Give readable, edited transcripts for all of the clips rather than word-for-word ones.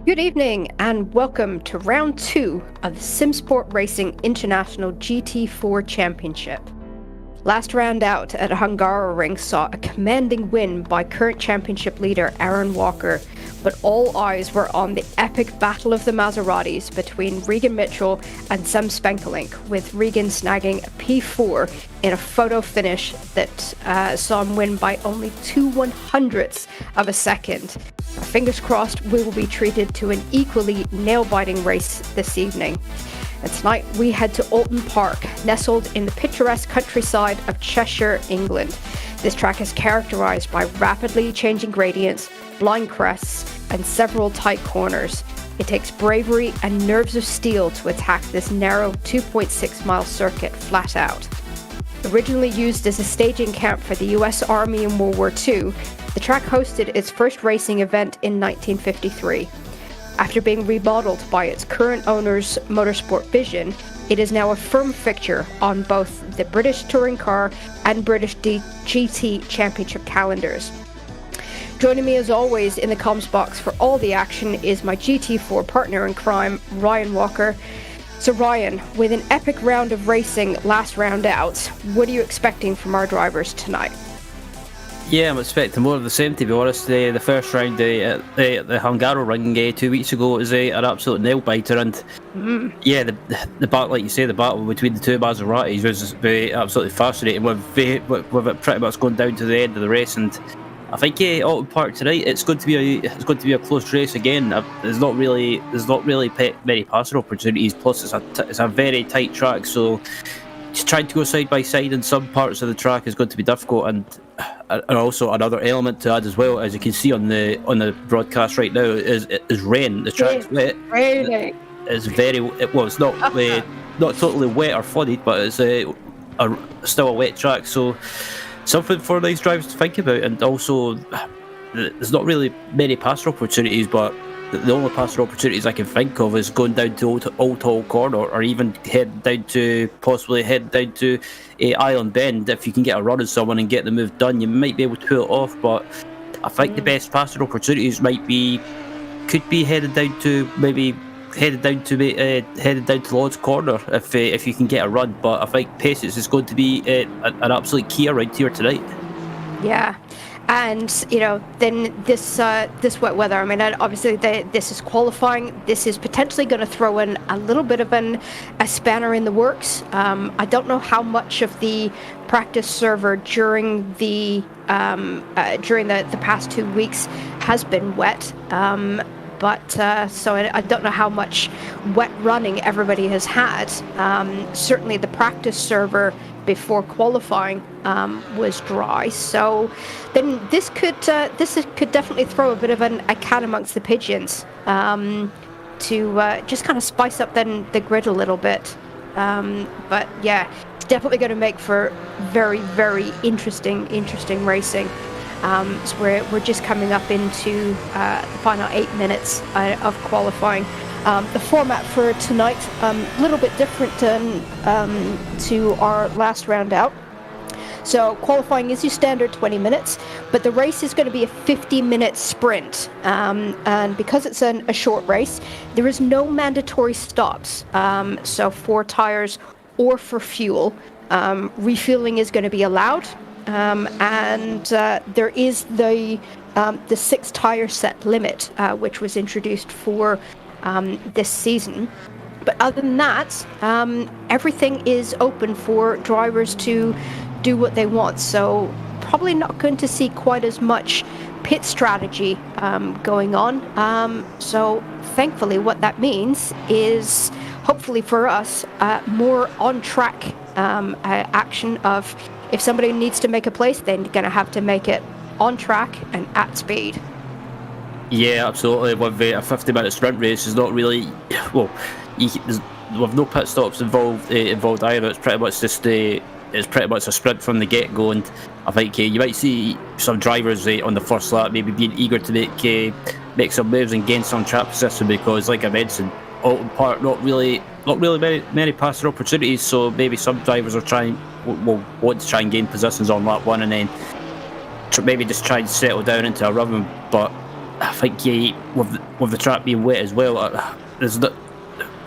Good evening and welcome to round 2 of the Simsport Racing International GT4 Championship. Last round out at Hungaroring saw a commanding win by current championship leader Aaron Walker, but all eyes were on the epic battle of the Maseratis between Regan Mitchell and Sam Spenkelink, with Regan snagging a P4 in a photo finish that saw him win by only 2/100ths of a second. Fingers crossed we will be treated to an equally nail-biting race this evening. And tonight we head to Oulton Park, nestled in the picturesque countryside of Cheshire, England. This track is characterised by rapidly changing gradients, blind crests, and several tight corners. It takes bravery and nerves of steel to attack this narrow 2.6-mile circuit flat out. Originally used as a staging camp for the US Army in World War II, the track hosted its first racing event in 1953. After being remodeled by its current owner's Motorsport Vision, it is now a firm fixture on both the British Touring Car and British GT Championship calendars. Joining me as always in the comms box for all the action is my GT4 partner in crime, Ryan Walker. So Ryan, with an epic round of racing last round out, what are you expecting from our drivers tonight? Yeah, I'm expecting more of the same, to be honest. The first round at the Hungaroring 2 weeks ago was an absolute nail-biter, and yeah, the battle, like you say, the battle between the two Maseratis was absolutely fascinating, with it pretty much going down to the end of the race. And I think Oulton Park tonight, it's going to be a close race again. There's not really many passing opportunities. Plus, it's a very tight track, so just trying to go side by side in some parts of the track is going to be difficult. And also another element to add as well, as you can see on the broadcast right now, is rain. The track's wet. Raining. It's it's not totally wet or flooded, but it's still a wet track. So something for these drivers to think about. And also, there's not really many passer opportunities, but the only passer opportunities I can think of is going down to Old Hall Corner, or even possibly heading down to Island Bend. If you can get a run on someone and get the move done, you might be able to pull it off. But I think the best passer opportunities could be headed down to Lord's Corner if you can get a run. But I think Paces is going to be an absolute key around here tonight. Yeah. And, then this wet weather, I mean, obviously this is qualifying. This is potentially going to throw in a little bit of a spanner in the works. I don't know how much of the practice server during the past 2 weeks has been wet. So I don't know how much wet running everybody has had. Certainly the practice server before qualifying was dry, so then this could definitely throw a bit of a cat amongst the pigeons to just kind of spice up then the grid a little bit. But yeah, it's definitely going to make for very, very interesting racing. So we're just coming up into the final 8 minutes of qualifying. The format for tonight a little bit different to our last round out. So qualifying is your standard 20 minutes, but the race is going to be a 50-minute sprint. And because it's a short race, there is no mandatory stops. So for tires or for fuel, refueling is going to be allowed. And there is the 6 tire set limit, which was introduced for this season. But other than that, everything is open for drivers to do what they want. So probably not going to see quite as much pit strategy going on. So thankfully what that means is, hopefully for us, more on-track action of, if somebody needs to make a place, they're going to have to make it on track and at speed. Yeah, absolutely. With a 50-minute sprint race is not really with no pit stops involved either. It's pretty much a sprint from the get-go, and I think you might see some drivers on the first lap maybe being eager to make some moves and gain some track position, because, like I mentioned, Oulton Park not really many passing opportunities. So maybe some drivers will want to try and gain positions on lap 1, and then maybe just try and settle down into a rhythm. But I think with the track being wet as well, there's not.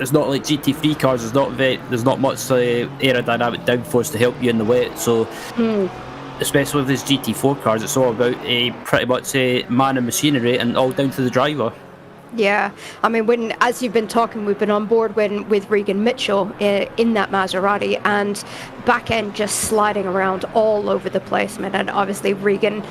It's not like GT3 cars. There's not much aerodynamic downforce to help you in the wet. So, especially with these GT4 cars, it's all about pretty much man and machinery, and all down to the driver. Yeah, I mean, as you've been talking, we've been on board with Regan Mitchell in that Maserati, and back end just sliding around all over the place, man. And obviously Regan,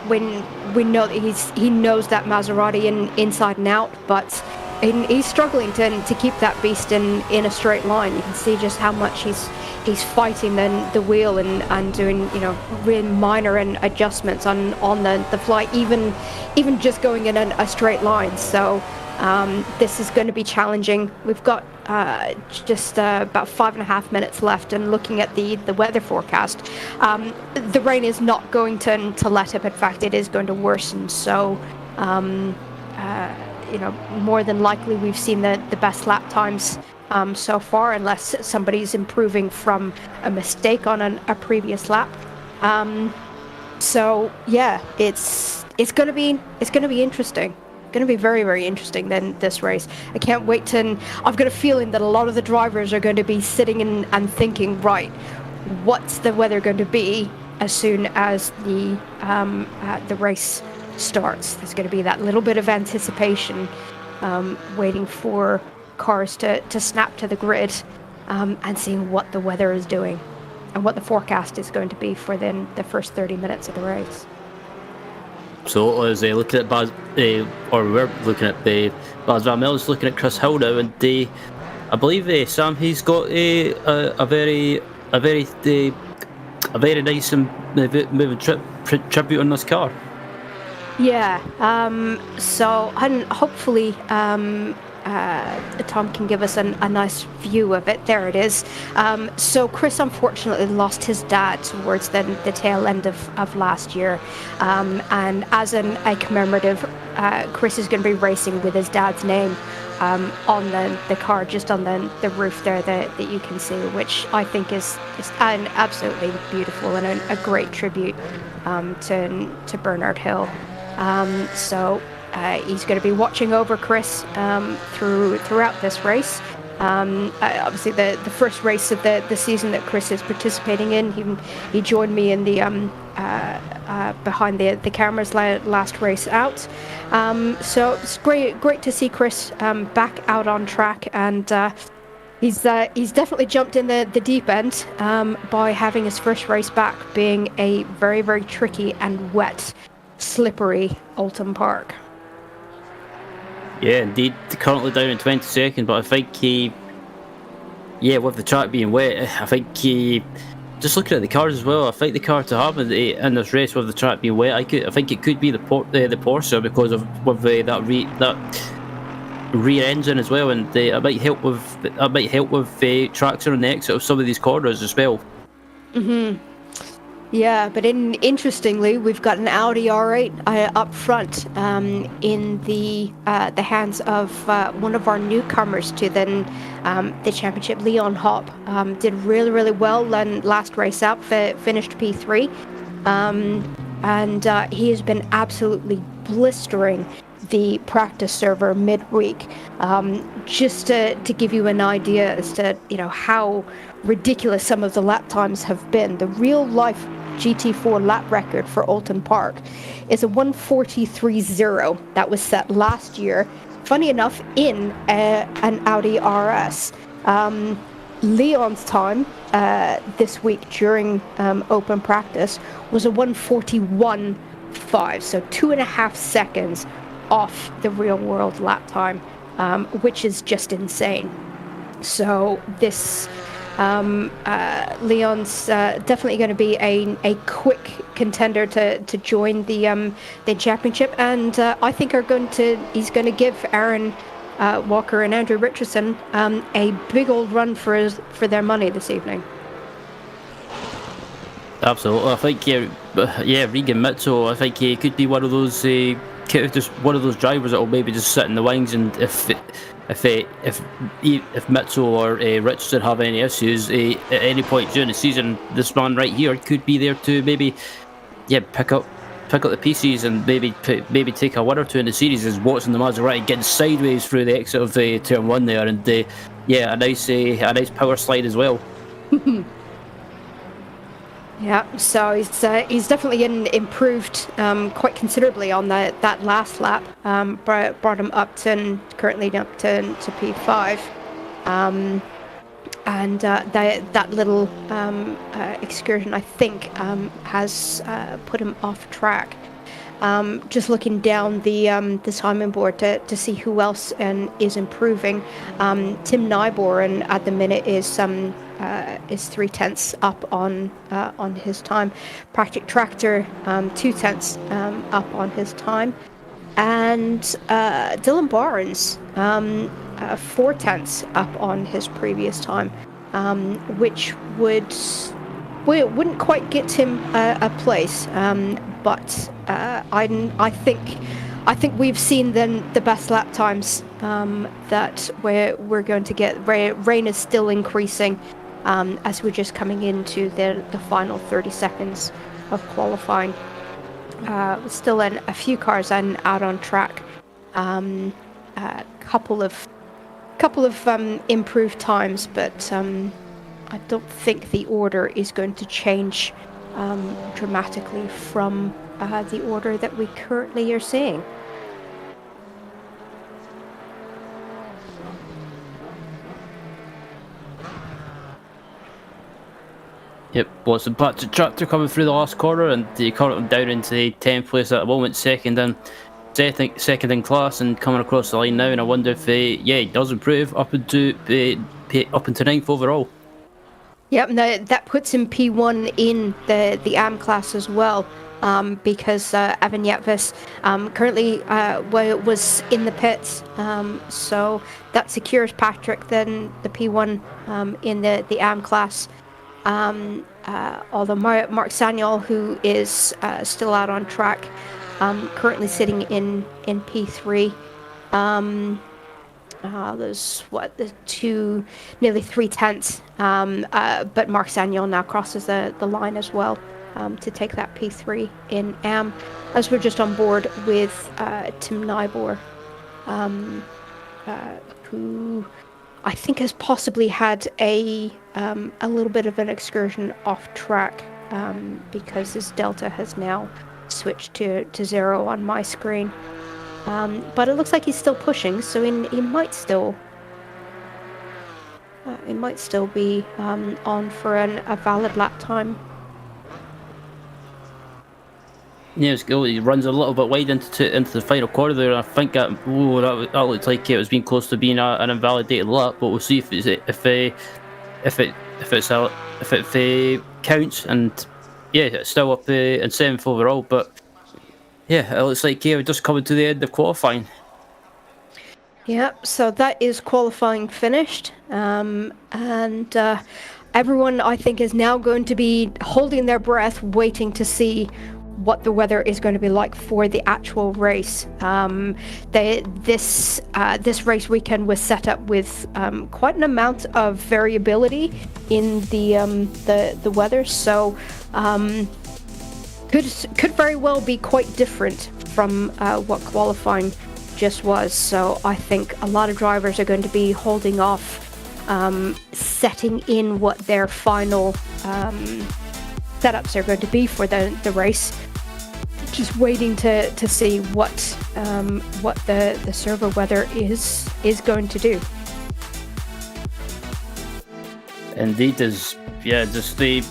when we know that he knows that Maserati inside and out, but he's struggling to keep that beast in a straight line. You can see just how much he's fighting the wheel and doing really minor adjustments on the fly, even just going in a straight line. So this is going to be challenging. We've got just about 5.5 minutes left, and looking at the weather forecast, the rain is not going to let up. In fact, it is going to worsen. So more than likely we've seen the best lap times so far, unless somebody's improving from a mistake on a previous lap. So yeah, it's going to be interesting. Going to be very, very interesting then, this race. I can't wait to. I've got a feeling that a lot of the drivers are going to be sitting and thinking, right, what's the weather going to be as soon as the race starts. There's going to be that little bit of anticipation, waiting for cars to snap to the grid, and seeing what the weather is doing and what the forecast is going to be for then the first 30 minutes of the race. So as looking at we're looking at Baz Van Mel's looking at Chris Hill now, and I believe Sam, he's got a very nice and moving tribute on this car. Yeah, so hopefully Tom can give us a nice view of it. There it is. So Chris unfortunately lost his dad towards the tail end of last year, and as a commemorative, Chris is going to be racing with his dad's name on the car, just on the roof there that you can see, which I think is an absolutely beautiful and a great tribute to Bernard Hill. So he's going to be watching over Chris throughout this race. Obviously, the first race of the season that Chris is participating in, he joined me in the behind the cameras last race out. So it's great to see Chris back out on track, and he's definitely jumped in the deep end by having his first race back being a very, very tricky and wet, slippery Oulton Park. Yeah, indeed. Currently down in 22nd, but I think with the track being wet, I think just looking at the cars as well, I think the car to have in this race with the track being wet, I think it could be the Porsche, because of that rear engine as well, and it might help with traction on the exit of some of these corners as well. Yeah, but interestingly, we've got an Audi R8 up front in the hands of one of our newcomers to the championship, Leon Hopp. Did really, really well and last race out, finished P3. And he has been absolutely blistering the practice server midweek. Just to give you an idea as to how ridiculous some of the lap times have been. The real life GT4 lap record for Oulton Park is a 1:43.0 that was set last year, funny enough, in an Audi RS. Leon's time this week during open practice was a 1:41.5, so 2.5 seconds off the real world lap time, which is just insane. So this Leon's definitely going to be a quick contender to join the championship, and I think he's going to give Aaron Walker and Andrew Richardson a big old run for their money this evening. Absolutely, I think Regan Mitchell, I think he could be one of those just one of those drivers that will maybe just sit in the wings, and if Mitchell or Richardson have any issues at any point during the season, this man right here could be there to maybe pick up pick up the pieces and maybe take a 1 or 2 in the series is watching the Maserati getting sideways through the exit of turn 1 there, and a nice power slide as well. Yeah, so he's definitely improved quite considerably on that last lap. Brought him currently up to P5, and that little excursion, I think, has put him off track. Just looking down the timing board to see who else is improving. Tim Nyborn at the minute is 3/10 up on his time. Practic Tractor 2/10 up on his time, and Dylan Barnes 4/10 up on his previous time, which wouldn't quite get him a place, but I think we've seen then the best lap times that we're going to get. Rain is still increasing as we're just coming into the final 30 seconds of qualifying. Still a few cars out on track. A couple of improved times, but I don't think the order is going to change dramatically from the order that we currently are seeing. Yep, well, it's a Practic Tractor coming through the last corner, and the car down into the 10th place at the moment, second in class, and coming across the line now. And I wonder if he does improve up into 9th overall. Yep, no, that puts him P1 in the AM class as well, because Evan Yetvis currently was in the pits, so that secures Patrick then the P1 in the AM class. Although Mark Sanyol, who is still out on track, currently sitting in P3. There's nearly 3/10, but Mark Sanyol now crosses the line as well to take that P3 in AM, as we're just on board with Tim Nyborn, who I think has possibly had a little bit of an excursion off track, because his delta has now switched to 0 on my screen. But it looks like he's still pushing, so he might still be on for a valid lap time. Yeah, he runs a little bit wide into the final corner there. I think that looked like it was being close to being an invalidated lap, but we'll see if it counts. And yeah, it's still up in 7th overall, but yeah, it looks like we're just coming to the end of qualifying. Yep, so that is qualifying finished, and everyone, I think, is now going to be holding their breath, waiting to see what the weather is going to be like for the actual race. This race weekend was set up with quite an amount of variability in the weather, so could very well be quite different from what qualifying just was. So I think a lot of drivers are going to be holding off setting in what their final setups are going to be for the race, just waiting to see what the server weather is going to do. Indeed, just the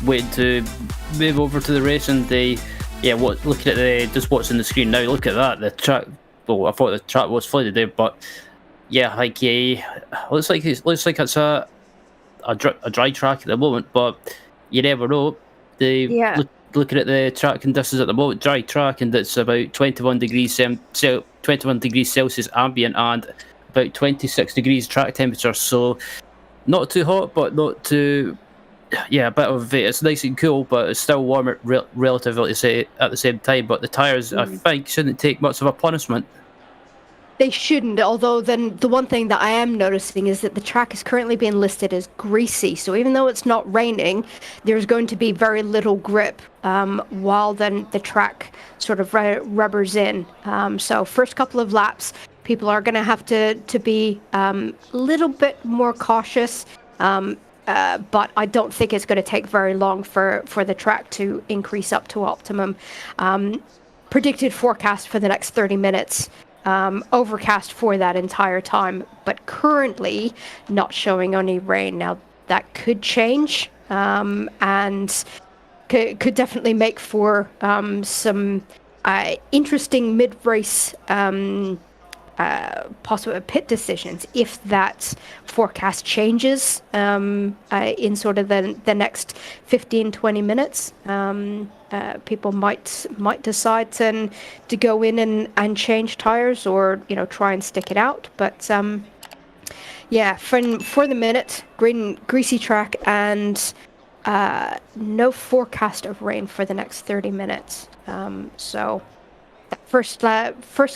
waiting to move over to the race, and looking at just what's on the screen now. Look at that, the track. Well, I thought the track was flooded there, but yeah, looks like it's a dry track at the moment, but you never know. Looking at the track conditions at the moment, dry track, and it's about 21 degrees Celsius ambient and about 26 degrees track temperature. So not too hot, but not too. Yeah, a bit of it's nice and cool, but it's still warm relatively at the same time. But the tyres, I think, shouldn't take much of a punishment. They shouldn't, although then the one thing that I am noticing is that the track is currently being listed as greasy. So even though it's not raining, there's going to be very little grip while then the track sort of rubbers in. So first couple of laps, people are going to have to be a little bit more cautious. But I don't think it's going to take very long for the track to increase up to optimum. Predicted forecast for the next 30 minutes. Overcast for that entire time, but currently not showing any rain. Now that could change, and could definitely make for some interesting mid-race possible pit decisions if that forecast changes in sort of the next 15-20 minutes. People might decide to go in and change tires, or try and stick it out. But yeah, for the minute, greasy track, and no forecast of rain for the next 30 minutes. So first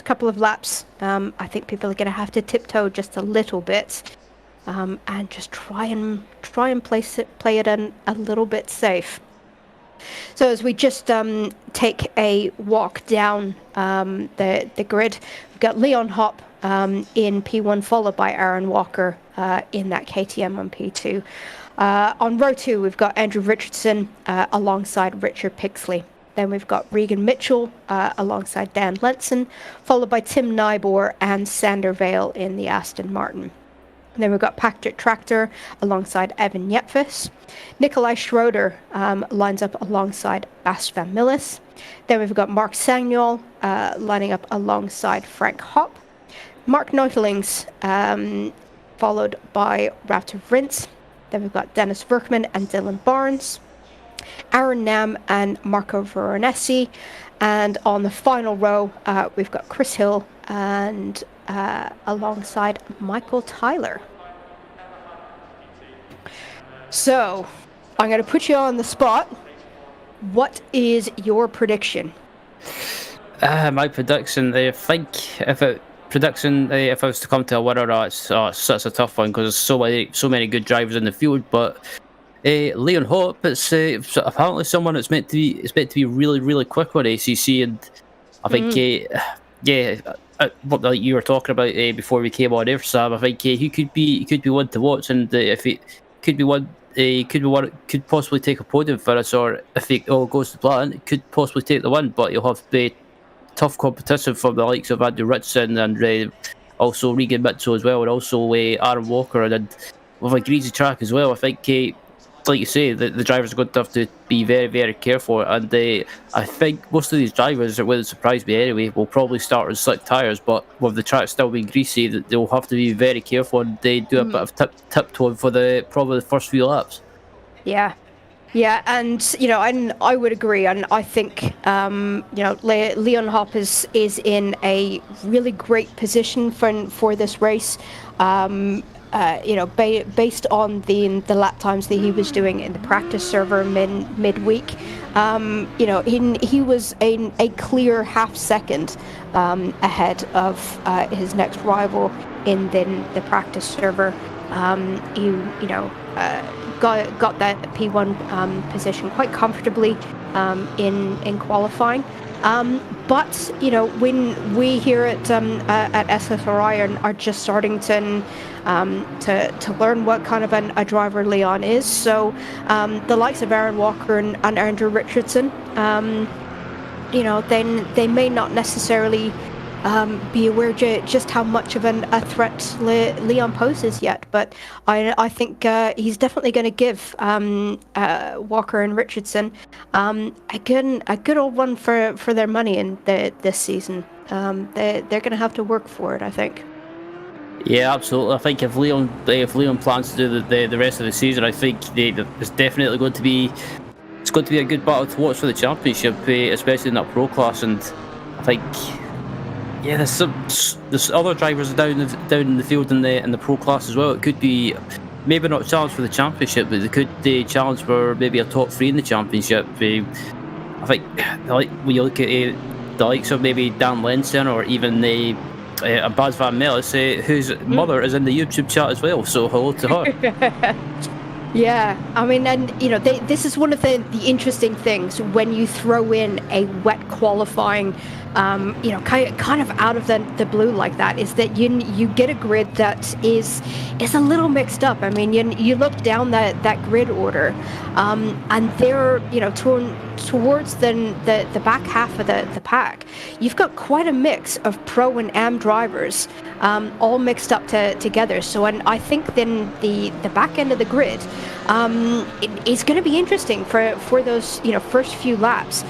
couple of laps, I think people are going to have to tiptoe just a little bit, and just try and play it a little bit safe. So as we just take a walk down the grid, we've got Leon Hopp in P1, followed by Aaron Walker in that KTM on P2. On row 2, we've got Andrew Richardson alongside Richard Pixley. Then we've got Regan Mitchell alongside Dan Lenson, followed by Tim Nybor and Sander Vale in the Aston Martin. And then we've got Patrick Tractor alongside Evan Yetvis. Nikolai Schroeder lines up alongside Bas van Millis. Then we've got Mark Sagnol lining up alongside Frank Hopp. Mark Neutelings followed by Raptor Rintz. Then we've got Dennis Verkman and Dylan Barnes. Aaron Nam and Marco Veronesi. And on the final row, we've got Chris Hill and alongside Michael Tyler. So, I'm going to put you on the spot. What is your prediction? My prediction, I think if I was to come to a winner, it's such a tough one because there's so many good drivers in the field. But Leon Hopp, it's apparently someone that's meant to be really, really quick on ACC, and I think what like you were talking about before we came on air, Sam, I think he could be one to watch, and if he could be one. Could possibly take a podium for us, or if it all goes to plan, it could possibly take the win. But you'll have tough competition from the likes of Andrew Richardson and also Regan Mitchell as well, and also Aaron Walker, and with a greasy track as well. I think, like you say, the drivers are going to have to be very, very careful. And I think most of these drivers, it wouldn't surprise me anyway, will probably start on slick tyres, but with the track still being greasy, they'll have to be very careful, and they do a bit of tiptoeing for probably the first few laps. Yeah, and I would agree, and I think Leon Hopp is in a really great position for this race. Based on the lap times that he was doing in the practice server midweek, he was a clear half second ahead of his next rival in the practice server. Got that P1 position quite comfortably in qualifying. But when we here at SSRI are just starting to learn what kind of a driver Leon is, so the likes of Aaron Walker and Andrew Richardson, they may not necessarily be aware just how much of a threat Leon poses yet, but I think he's definitely going to give Walker and Richardson a good old run for their money in this season. They're going to have to work for it, I think. Yeah, absolutely. I think if Leon plans to do the rest of the season, I think it's definitely going to be a good battle to watch for the championship, especially in that pro class. And I think, yeah, there's other drivers down in the field in the pro class as well. It could be maybe not a challenge for the championship, but they could challenge for maybe a top 3 in the championship. I think when you look at the likes of maybe Dan Lenson or even Baz Van Mellis, whose mother is in the YouTube chat as well. So hello to her. Yeah, I mean, and this is one of the interesting things when you throw in a wet qualifying, kind of out of the blue like that, is that you get a grid that is a little mixed up. I mean, you look down that grid order, and they're towards the back half of the pack, you've got quite a mix of pro and am drivers, all mixed up together. So, and I think then the back end of the grid is going to be interesting for those first few laps.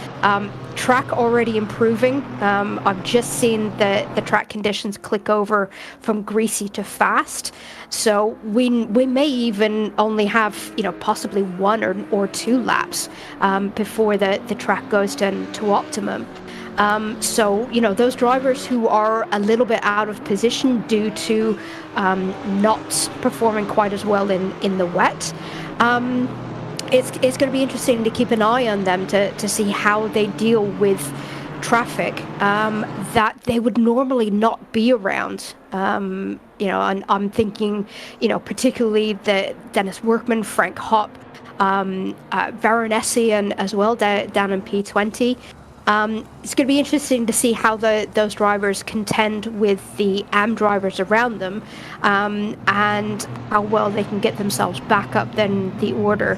Track already improving. I've just seen the track conditions click over from greasy to fast. So we may even only have possibly 1 or 2 laps before the track goes to optimum. So those drivers who are a little bit out of position due to not performing quite as well in the wet, it's going to be interesting to keep an eye on them to see how they deal with traffic that they would normally not be around. And I'm thinking, particularly the Dennis Workman, Frank Hopp, Varonesi, and as well down in P20. It's going to be interesting to see how those drivers contend with the AM drivers around them, and how well they can get themselves back up then the order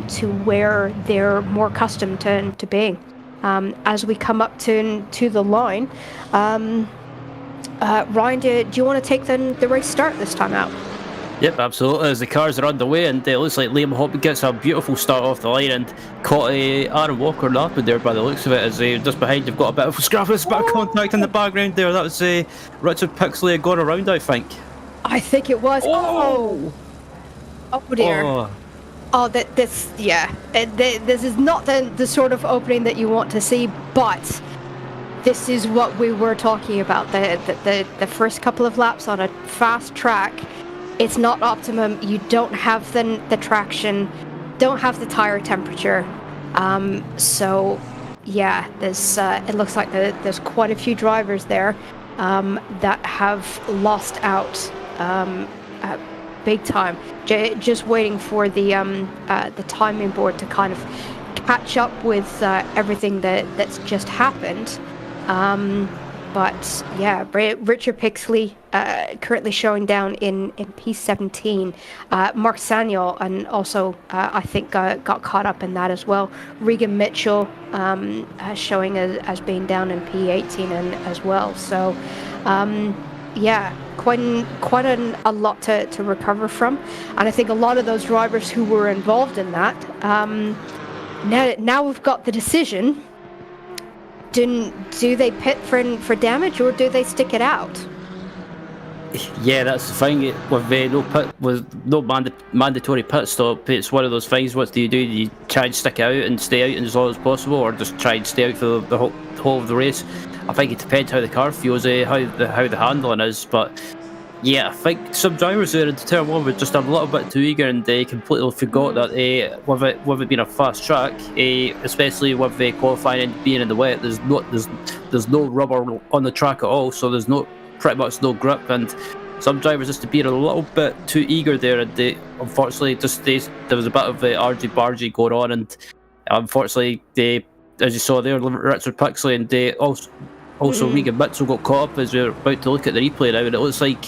to where they're more accustomed to being. As we come up to the line, Ryan, do you want to take the race start this time out? Yep, absolutely. As the cars are underway, and it looks like Liam Hoppe gets a beautiful start off the line and caught Aaron Walker napping there by the looks of it. As just behind, you've got a bit of scrappiness, bit of contact in the background there. That was Richard Pixley going around, I think. I think it was. Oh dear. Oh, this is not the sort of opening that you want to see, but this is what we were talking about. The first couple of laps on a fast track, it's not optimum. You don't have the traction, don't have the tire temperature. So yeah, there's it looks like there's quite a few drivers there that have lost out big time. Just waiting for the timing board to kind of catch up with everything that's just happened. But yeah, Richard Pixley currently showing down in P17. Mark Sanyol, and also I think got caught up in that as well. Regan Mitchell showing as being down in P18 and as well. So yeah, quite a lot to recover from, and I think a lot of those drivers who were involved in that. Now we've got the decision. Do they pit for damage, or do they stick it out? Yeah, that's the thing. With no mandatory pit stop, it's one of those things. What do? You try and stick out and stay out as long as possible, or just try and stay out for the whole of the race? I think it depends how the car feels, how the handling is. But yeah, I think some drivers there in turn one were just a little bit too eager, and they completely forgot that with it being a fast track, especially with qualifying and being in the wet, there's no rubber on the track at all, so there's pretty much no grip, and some drivers just being a little bit too eager there, and they unfortunately there was a bit of argy-bargy going on, and unfortunately as you saw there, Richard Pixley and also Regan Mitchell got caught up as we were about to look at the replay now, and it looks like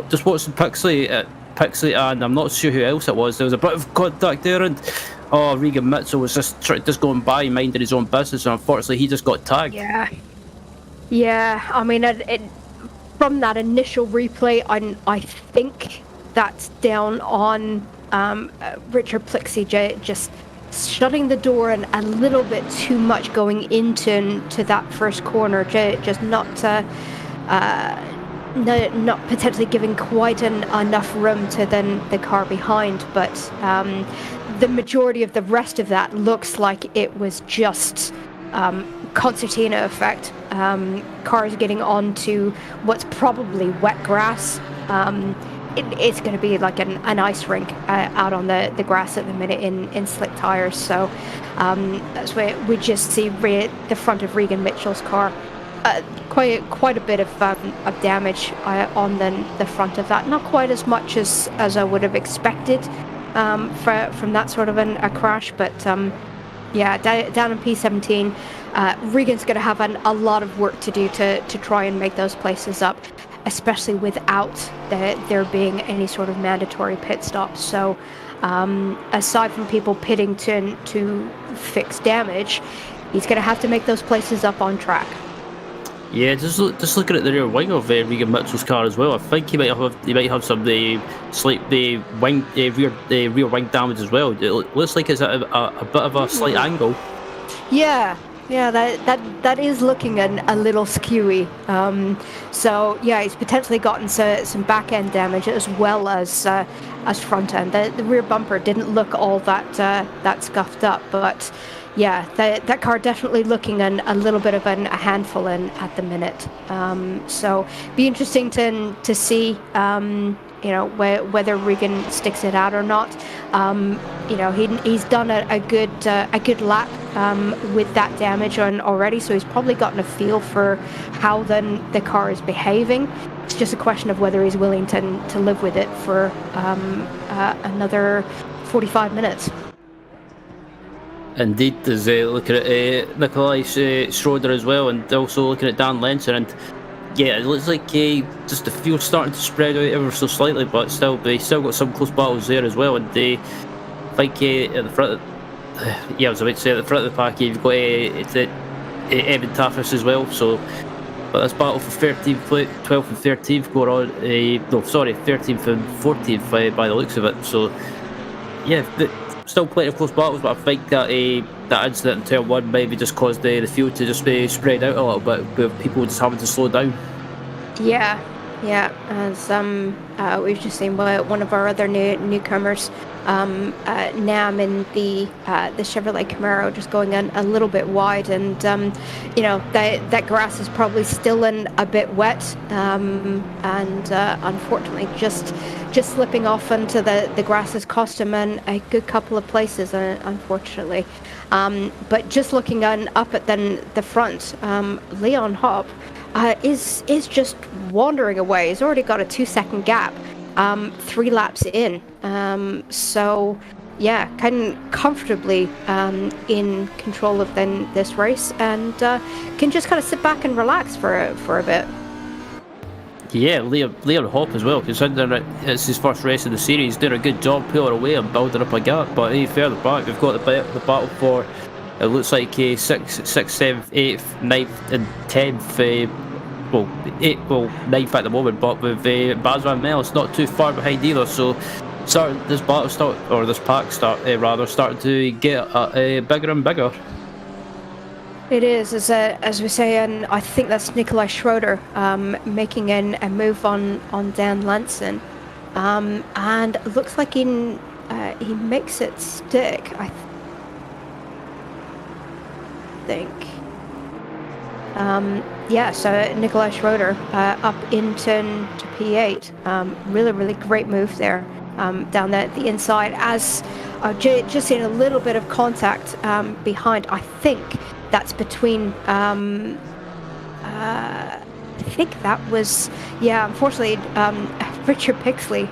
just watching Pixley, and I'm not sure who else it was. There was a bit of contact there, and Regan Mitchell was just going by, minding his own business, and unfortunately he just got tagged. Yeah. I mean, from that initial replay, I think that's down on Richard Pixley just shutting the door and a little bit too much going into that first corner, just not potentially giving quite enough room to then the car behind. But the majority of the rest of that looks like it was just concertina effect. Cars getting onto what's probably wet grass. It's going to be like an ice rink out on the grass at the minute in slick tires. So that's where we just see the front of Regan Mitchell's car quite a bit of damage on the front of that. Not quite as much as I would have expected from that sort of a crash, but yeah, down in P17, Regan's going to have a lot of work to do to try and make those places up, especially without there being any sort of mandatory pit stops. So aside from people pitting to fix damage, he's going to have to make those places up on track. Yeah, just looking at the rear wing of Regan Mitchell's car as well, I think he might have some slight wing rear wing damage as well. It looks like it's at a bit of a slight angle. Yeah, that is looking a little skewy. So yeah, he's potentially gotten some back end damage as well as front end. The rear bumper didn't look all that scuffed up, but yeah, that car definitely looking a little bit of a handful at the minute. So be interesting to see whether Regan sticks it out or not. He's done a good lap with that damage on already, so he's probably gotten a feel for how then the car is behaving. It's just a question of whether he's willing to live with it for another 45 minutes. Indeed, there's looking at Nikolai Schroeder as well, and also looking at Dan Lenzer, and yeah, it looks like just the field's starting to spread out ever so slightly, but they still got some close battles there as well. And I think at the front, I was about to say at the front of the pack, you've got Evan Taffis as well. So, but this battle for 13th, 12th, and 13th going on. 13th and 14th by the looks of it. So, yeah. Still plenty of close battles, but I think that that incident in turn 1 maybe just caused the field to just be spread out a little bit, with people just having to slow down. Yeah, as we've just seen one of our other newcomers, Nam in the Chevrolet Camaro, just going a little bit wide, and that grass is probably still a bit wet, and unfortunately just slipping off into the grass has cost him a good couple of places, unfortunately. But just looking up at the front, Leon Hopp is just wandering away. He's already got a 2-second gap, 3 laps in. So yeah, comfortably in control of this race, and can just kind of sit back and relax for a bit. Yeah, Leon Hopp as well, considering it's his first race in the series, doing a good job pulling away and building up a gap. But further back, we've got the battle for, it looks like 6th, 7th, 8th, 9th and 10th. 9th at the moment, but with Baz Van Mel, it's not too far behind either. So this pack starting to get bigger and bigger. It is, as we say, and I think that's Nikolai Schroeder making a move on Dan Lenson, and it looks like he makes it stick, I think. So Nikolai Schroeder up into P8. Really great move there down there at the inside, as just seeing a little bit of contact behind. I think that's between I think that was, unfortunately, Richard Pixley,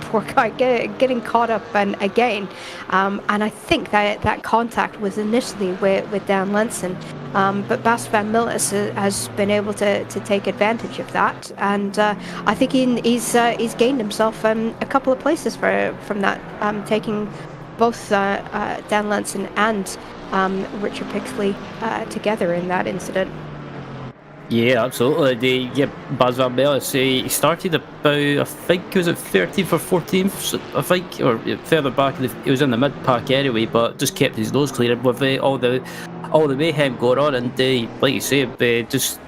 poor guy, getting caught up again. And I think that contact was initially with Dan Lenson. But Bas Van Millis has been able to take advantage of that. And I think he's gained himself a couple of places from that, taking both Dan Lenson and Richard Pixley together in that incident. Yeah, absolutely. Baz Van Millis, he started about, I think it was at 13th or 14th, I think, or further back. He was in the mid pack anyway, but just kept his nose clear with all the mayhem going on, and like you say, just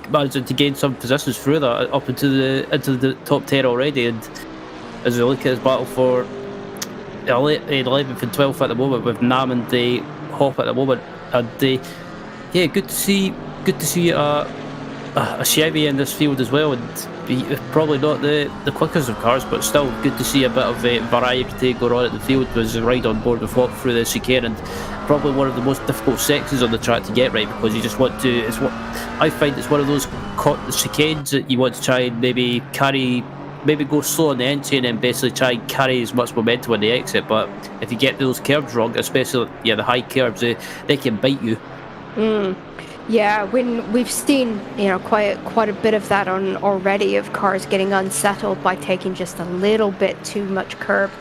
managing to gain some positions through that up into the top 10 already. And as we look at his battle for 11th and 12th at the moment, with Nam and Hopp at the moment, and good to see a Chevy in this field as well, and probably not the quickest of cars, but still good to see a bit of variety going on at the field as they ride on board with Hopp through the chicane. And probably one of the most difficult sections on the track to get right, because you just want to. It's what I find. It's one of those chicanes that you want to try and maybe go slow on the entry and then basically try and carry as much momentum on the exit. But if you get those curves wrong, especially the high curves, they can bite you. Yeah, when we've seen quite a bit of that on already, of cars getting unsettled by taking just a little bit too much curb.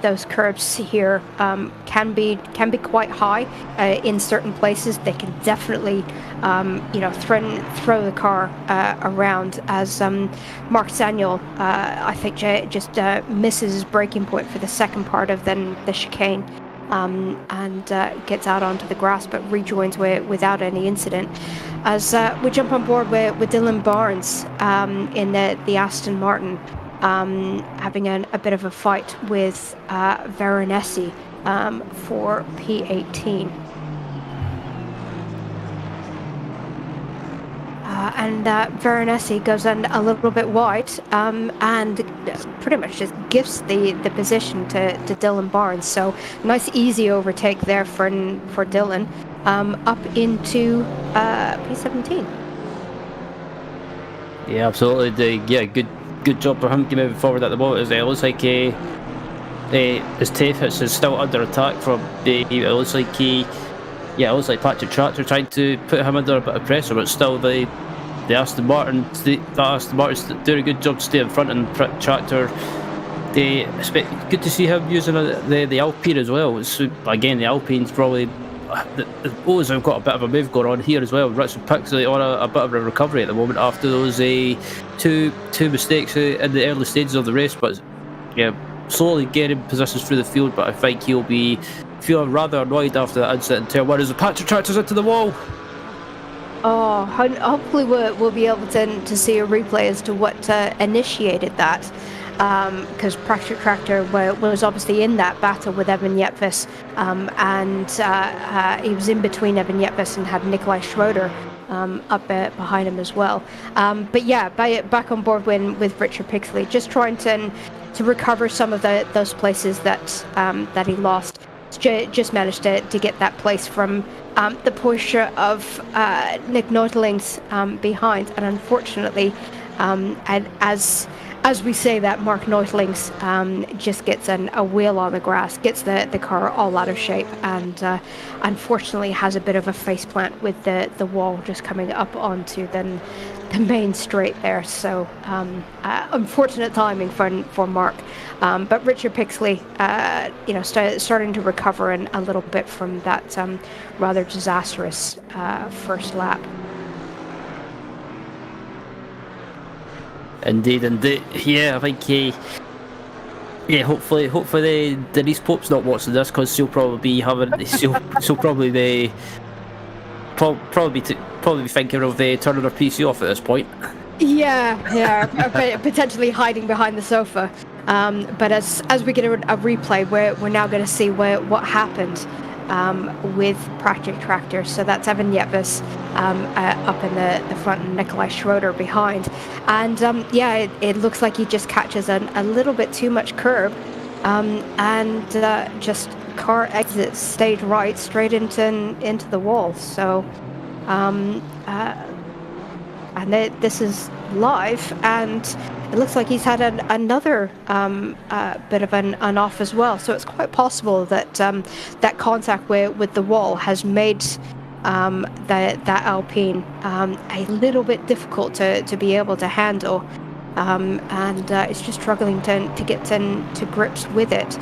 Those curbs here can be quite high in certain places. They can definitely throw the car around, as Mark Daniel I think just misses his braking point for the second part of the chicane. And gets out onto the grass, but rejoins without any incident. As we jump on board with Dylan Barnes in the Aston Martin, having a bit of a fight with Veronesi for P18. And Veronesi goes in a little bit wide and pretty much just gifts the position to Dylan Barnes. So nice easy overtake there for Dylan up into P17. Yeah, absolutely. Good job for him moving forward at the moment. It looks like his Tafis is still under attack from it looks like Patrick Tractor trying to put him under a bit of pressure, but still the Aston Martin's doing a good job to stay in front, and Tractor, good to see him using the Alpine as well. So again, the Alpine's probably the O's have got a bit of a move going on here as well. Richard Pixley on a bit of a recovery at the moment after those two mistakes in the early stages of the race, but yeah, slowly getting positions through the field. But I think he'll be feeling rather annoyed after that incident in turn one as the Patrick Tractor's into the wall. Oh, hopefully we'll be able to see a replay as to what initiated that, because Patrick Tractor was obviously in that battle with Evan Yetvis, and he was in between Evan Yetvis and had Nikolai Schroeder up behind him as well. But yeah, back on board with Richard Pixley, just trying to recover some of those places that he lost. Just managed to get that place from the Porsche of Nick Neutling's behind, and unfortunately, and as we say that, Mark Neutling's just gets a wheel on the grass, gets the car all out of shape, and unfortunately has a bit of a faceplant with the wall just coming up onto the main straight there. So unfortunate timing for Mark, but Richard Pixley starting to recover a little bit from that rather disastrous first lap. Indeed. Yeah, I think hopefully Denise Pope's not watching this, because she'll probably be thinking of turning her PC off at this point. Yeah, potentially hiding behind the sofa. But as we get a replay, we're now going to see what happened with Patrick Tractor. So that's Evan Yetvis up in the front and Nikolai Schroeder behind. And it looks like he just catches a little bit too much curb, and just car exits stage right straight into the wall. So and this is live, and it looks like he's had another bit of an off as well. So it's quite possible that that contact with the wall has made that Alpine a little bit difficult to be able to handle, and it's just struggling to get to grips with it.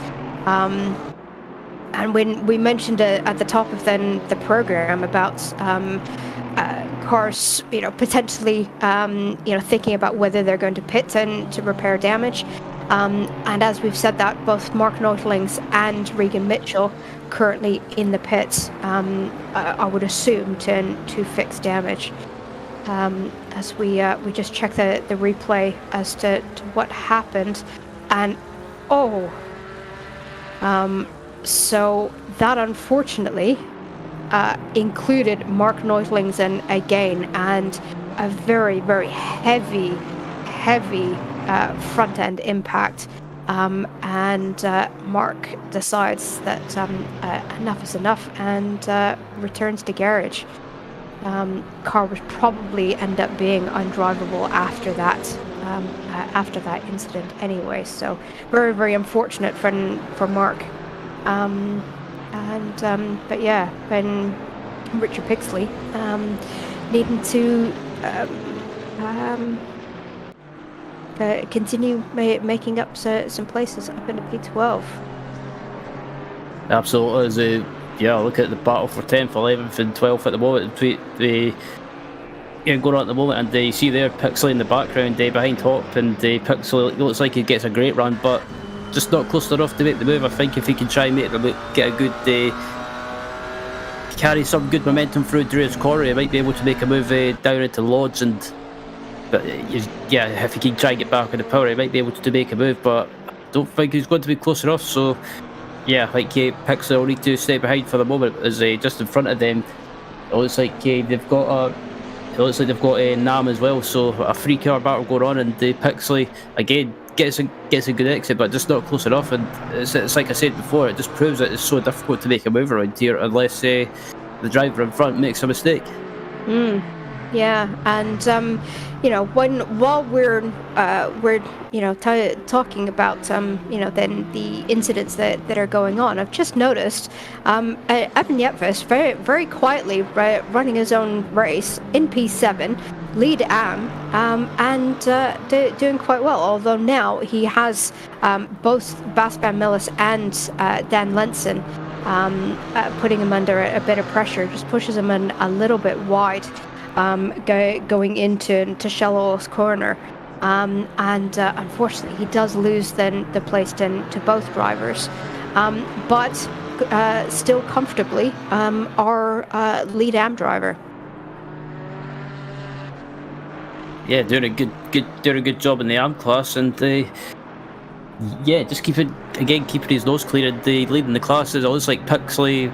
And when we mentioned at the top of the program about cars, potentially, thinking about whether they're going to pit and to repair damage. And as we've said that, both Mark Nautilings and Regan Mitchell currently in the pits, I would assume to fix damage. As we just check the replay as to what happened, and so that unfortunately included Mark Neutlings again, and a very, very heavy front end impact and Mark decides that enough is enough and returns to garage. Car would probably end up being undrivable after that incident anyway. So very, very unfortunate for Mark. But yeah, then Richard Pixley needing to continue making up some places up in the P12. Absolutely. Look at the battle for 10th, 11th and 12th at the moment. Going on at the moment, and you see there Pixley in the background behind top, and Pixley looks like he gets a great run, but just not close enough to make the move. I think if he can try and make the look, get a good carry some good momentum through Drews Corey, he might be able to make a move down into Lodge, but if he can try and get back on the power, he might be able to make a move, but I don't think he's going to be close enough. So yeah, I think Pixley will need to stay behind for the moment, as just in front of them. It looks like they've got Nam as well, so a 3-car battle going on, and Pixley again gets a good exit, but just not close enough. And it's like I said before, it just proves that it's so difficult to make a move around here unless the driver in front makes a mistake. Yeah, and while we're talking about then the incidents that are going on, I've just noticed Evan Yetvis very, very quietly running his own race in P7, lead AM, and doing quite well. Although now he has both Bas Van Millis and Dan Lenson putting him under a bit of pressure, just pushes him in a little bit wide. Going into Shellow's corner, and unfortunately he does lose then the place to both drivers, but still comfortably our lead AM driver. Yeah, doing a good job in the AM class, and just keeping his nose clear and leading the classes. It looks like Pixley.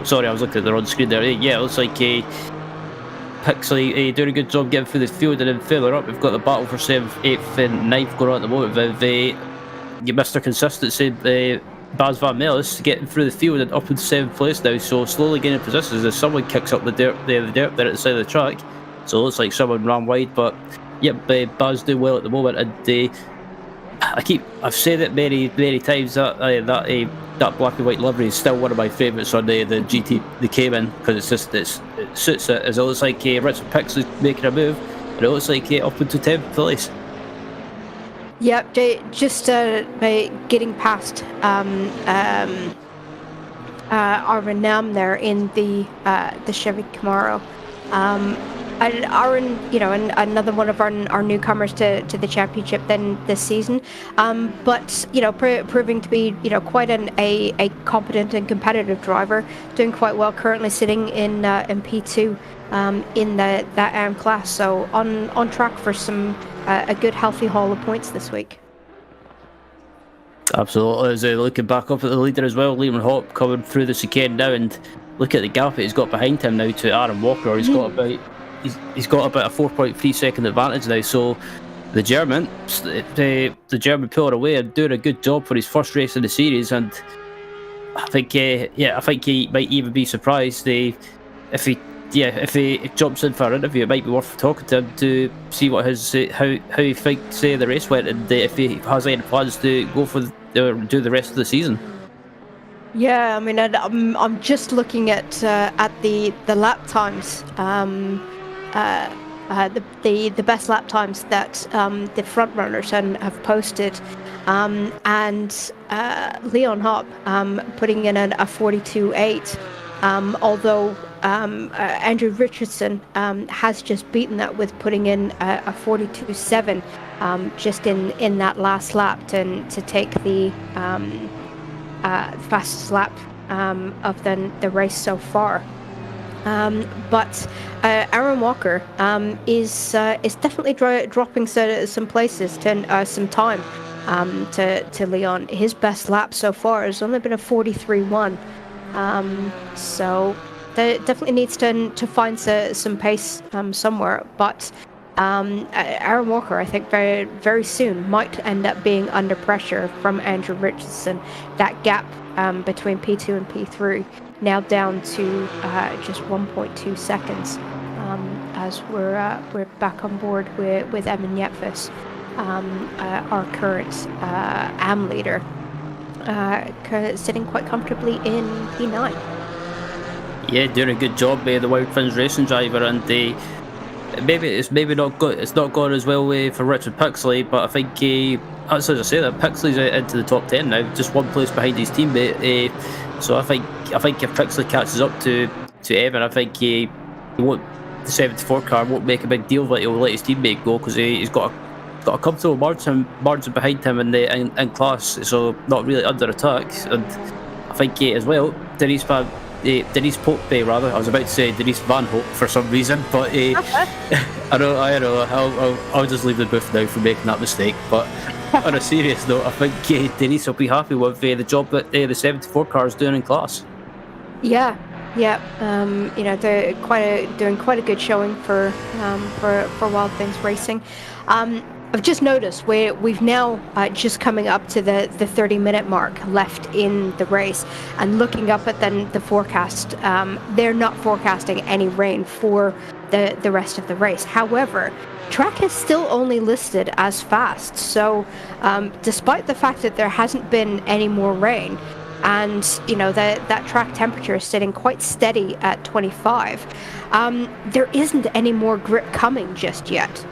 Sorry, I was looking at the wrong screen there. Yeah, it looks like Pixley doing a good job getting through the field, and then further up we've got the battle for 7th, 8th and 9th going on at the moment with Mr. Consistency, Bas Van Millis getting through the field and up in 7th place now, so slowly gaining positions as someone kicks up the dirt there at the side of the track. So it looks like someone ran wide, but Baz doing well at the moment, and I've said it many times that black and white livery is still one of my favourites on the GT, the Cayman, because it suits it. As it looks like Richard Pixley's making a move, and it looks like up into 10th place. Yep, just getting past Arvin Nam there in the Chevy Camaro. And Aaron, and another one of our newcomers to the championship then this season, but proving to be quite a competent and competitive driver, doing quite well. Currently sitting in P2 in that AM class, so on track for a good healthy haul of points this week. Absolutely. As looking back up at the leader as well, Liam Hopp coming through the chicane now, and look at the gap he's got behind him now to Aaron Walker. He's got about a 4.3 second advantage now, so the German pulling away and doing a good job for his first race in the series. And I think he might even be surprised if he jumps in for an interview. It might be worth talking to him to see what how he thinks the race went, and if he has any plans to go for do the rest of the season. Yeah, I mean, I'm just looking at the lap times. The best lap times that the front runners have posted, and Leon Hopp putting in a 42.8, although Andrew Richardson has just beaten that with putting in a 42.7 just in that last lap to take the fastest lap of the race so far. But Aaron Walker is definitely dropping some places to some time to Leon. His best lap so far has only been a 43.1, so definitely needs to find some pace somewhere. But Aaron Walker, I think very, very soon might end up being under pressure from Andrew Richardson. That gap between P2 and P3 now down to just 1.2 seconds as we're back on board with Emin Yetfus, our current AM leader, sitting quite comfortably in P9. Yeah, doing a good job, the Wild Fins racing driver, and it's not gone as well for Richard Pixley, but I think as I say that Pixley's into the top 10 now, just one place behind his teammate. So I think if Pixley catches up to Evan, I think he won't. The 74 car won't make a big deal that he'll let his teammate go, because he's got a comfortable margin behind him in class, so not really under attack. And I think as well, Denise Pope, rather. I was about to say Denise Van Hope for some reason, but I know. I'll just leave the booth now for making that mistake. But on a serious note, I think Denise will be happy with the job that the 74 car is doing in class. Yeah. They're doing quite a good showing for Wild Things Racing. I've just noticed we've now just coming up to the 30-minute mark left in the race, and looking up at the forecast, they're not forecasting any rain for the rest of the race. However, track is still only listed as fast, so despite the fact that there hasn't been any more rain, and that track temperature is sitting quite steady at 25, there isn't any more grip coming just yet.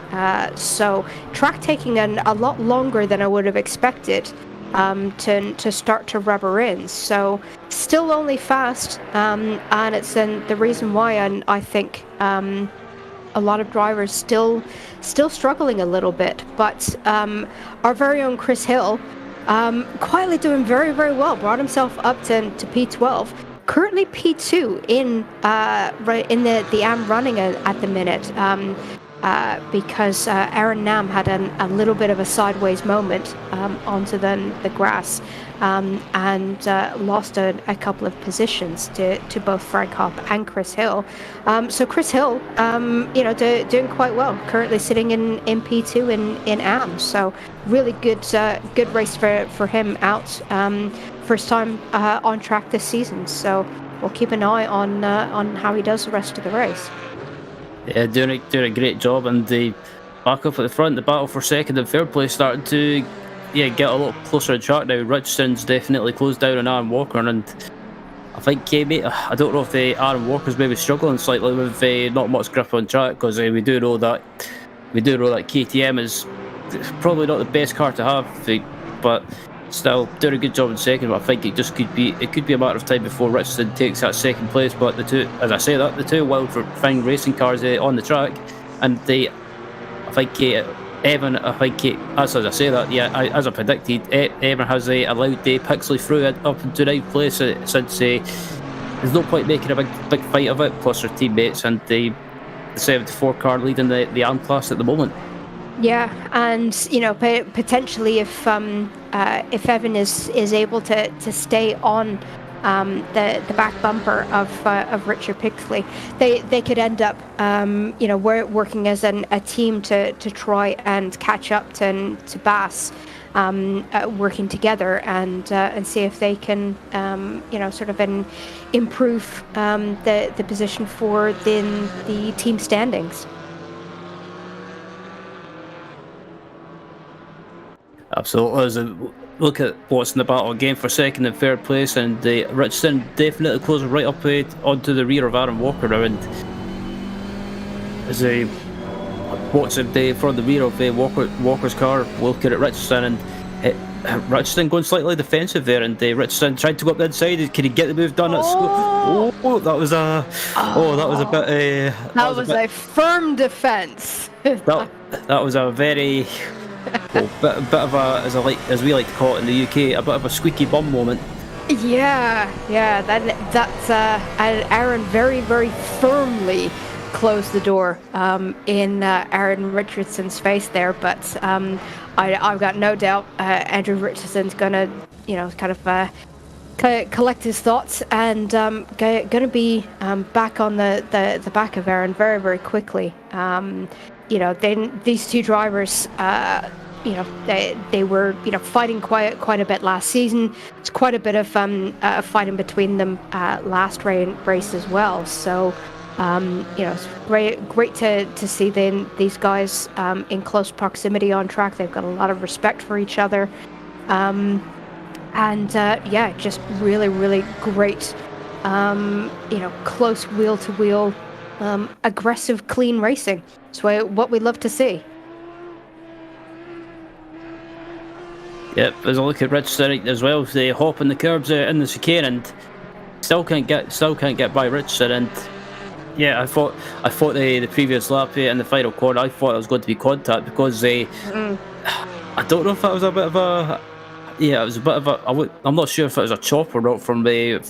So track taking a lot longer than I would have expected to start to rubber in. So still only fast, and it's the reason why I think a lot of drivers still struggling a little bit. But our very own Chris Hill, quietly doing very, very well, brought himself up to P12, currently P2 in the AM running at the minute, because Aaron Nam had a little bit of a sideways moment onto the grass, and lost a couple of positions to both Frank Hopp and Chris Hill. So Chris Hill, doing quite well, currently sitting in P2 in AM. So really good race for him out. First time on track this season. So we'll keep an eye on how he does the rest of the race. Yeah, doing a great job, and the back up at the front, the battle for second and third place starting to get a lot closer to track now. Richardson's definitely closed down on Aaron Walker, and I think I don't know if Aaron Walker's maybe struggling slightly with not much grip on track, because we do know that KTM is probably not the best car to have, but still doing a good job in second. But I think it could be a matter of time before Richardson takes that second place. But the two Wild Thing racing cars on the track, and I think Evan, as I say that, as I predicted, Evan has allowed Pixley through up into ninth place since there's no point making a big fight of it. Plus, their teammates and the 74 car leading the AM class at the moment. Yeah, and potentially if Evan is able to stay on the back bumper of Richard Pixley, they could end up working as a team to try and catch up to Bass, working together and see if they can improve the position for the team standings. Absolutely. As a look at what's in the battle again for second and third place, and Richardson definitely closing right up onto the rear of Aaron Walker now, and as watching from the rear of Walker's car, looking at Richardson, and Richardson going slightly defensive there, and Richardson tried to go up the inside. Can he get the move done? That was a bit. That was a firm defense. that was a very. Well, bit of a, as we like to call it in the UK, a bit of a squeaky bum moment. Yeah. That's Aaron very, very firmly closed the door in Aaron Richardson's face there, but I've got no doubt Andrew Richardson's gonna, collect his thoughts, and going to be back on the back of Aaron very, very quickly. Then these two drivers, they were fighting quite a bit last season. It's quite a bit of fighting between them last race as well. So it's great to see these guys in close proximity on track. They've got a lot of respect for each other. Just really, really great, close wheel-to-wheel, aggressive, clean racing. It's what we love to see. Yep, there's a look at Richardson as well. They hop on the curbs in the chicane and still can't get by Richardson. And yeah, I thought the previous lap in the final corner, I thought it was going to be contact because I don't know if that was a bit of a. Yeah, it was a bit of a. I'm not sure if it was a chop or not from the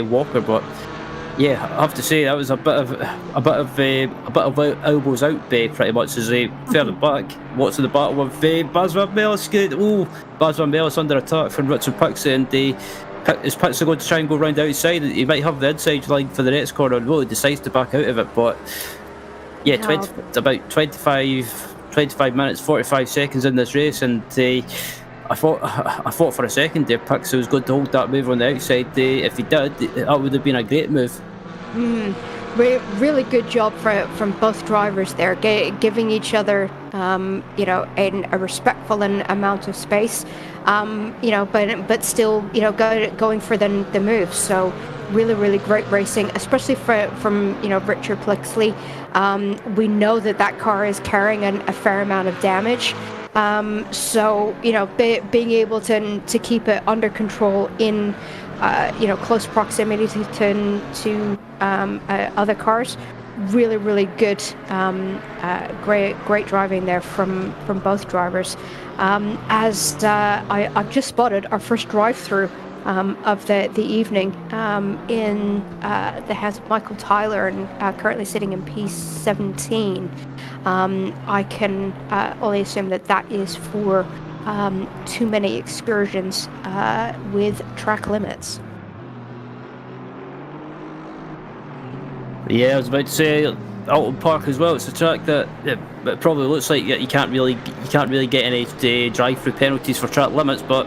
Walker, but yeah, I have to say that was a bit of elbows out pretty much as they further back. What's in the battle with Baz Van Bellis? Baz Van Bellis under attack from Richard Pixie, and his Pixie going to try and go round the outside. He might have the inside line for the next corner, and he decides to back out of it. But yeah, about 25 minutes, 45 seconds in this race, and I thought for a second there Pixie was going to hold that move on the outside. If he did, that would have been a great move. Really good job from both drivers there, giving each other a respectful amount of space, but still going for the move. So really great racing, especially from Richard Plixley. We know that car is carrying a fair amount of damage. So being able to keep it under control in close proximity to other cars, really good, great driving there from both drivers. As I've just spotted our first drive-through of the evening in the hands of Michael Tyler, and currently sitting in P17. I can only assume that is for too many excursions with track limits. Yeah, I was about to say Oulton Park as well. It's a track that it probably looks like you can't really get any drive-through penalties for track limits, but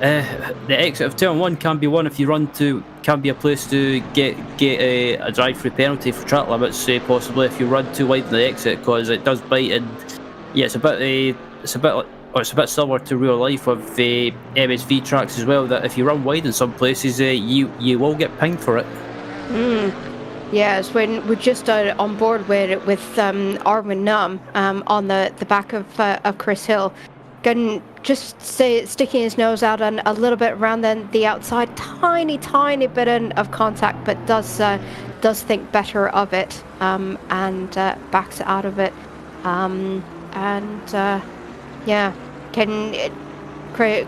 the exit of turn 1 can be one if you can be a place to get a drive-through penalty for track limits, possibly if you run too wide in the exit, because it does bite. And yeah, it's a bit similar to real life with the MSV tracks as well, that if you run wide in some places, you will get pinged for it. Yes, when we're just on board with Arvin Num on the back of Chris Hill, just sticking his nose out and a little bit around the outside, tiny bit of contact, but does think better of it, and backs out of it,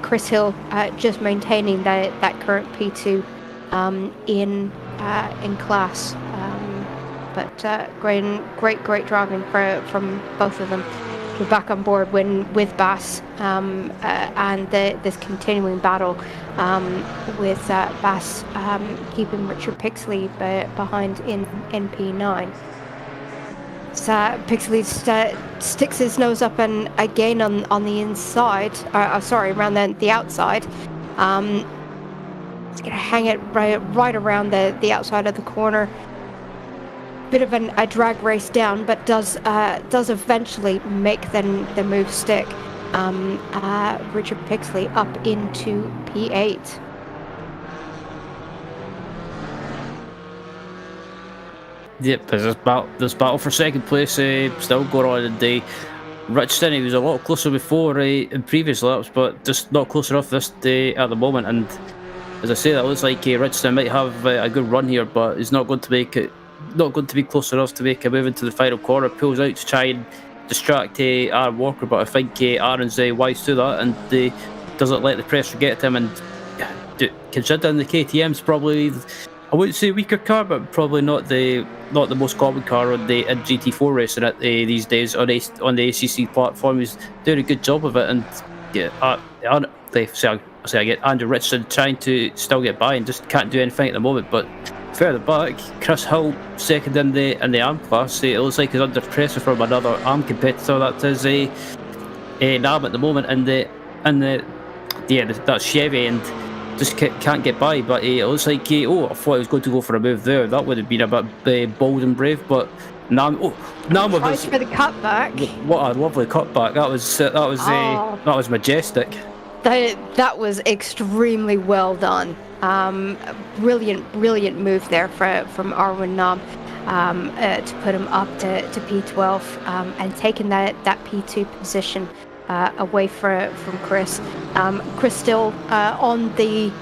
Chris Hill just maintaining that current P2 in class, but great driving from both of them. We're back on board with Bass, and this continuing battle with Bass keeping Richard Pixley behind in P9. So Pixley sticks his nose up and again on the inside, around the outside. He's gonna hang it right around the outside of the corner. Bit of a drag race down, but does eventually make the move stick. Richard Pixley up into P8. Yep, this battle for second place still going on, and Richardson, he was a lot closer before in previous laps, but just not close enough this day at the moment. And as I say, that looks like Richardson might have a good run here, but he's not going to make it. Not going to be close enough to make a move into the final corner. Pulls out to try and distract Aaron Walker, but I think Aaron's wise to that and doesn't let the pressure get to him. And considering the KTM's probably, I wouldn't say weaker car, but probably not the most common car in GT4 racing these days on the ACC platform. He's doing a good job of it, and yeah, say I get Andrew Richardson trying to still get by and just can't do anything at the moment. But further back, Chris Hill second in the arm class. It looks like he's under pressure from another arm competitor. That is a NAM at the moment, and that's Chevy, and just can't get by. But it looks like I thought he was going to go for a move there. That would have been a bit bold and brave, but NAM with Tries for the cutback. What a lovely cutback! That was majestic. That was extremely well done. Brilliant move there from Arwen Nam to put him up to P12 and taking that P2 position away from Chris. Chris still on the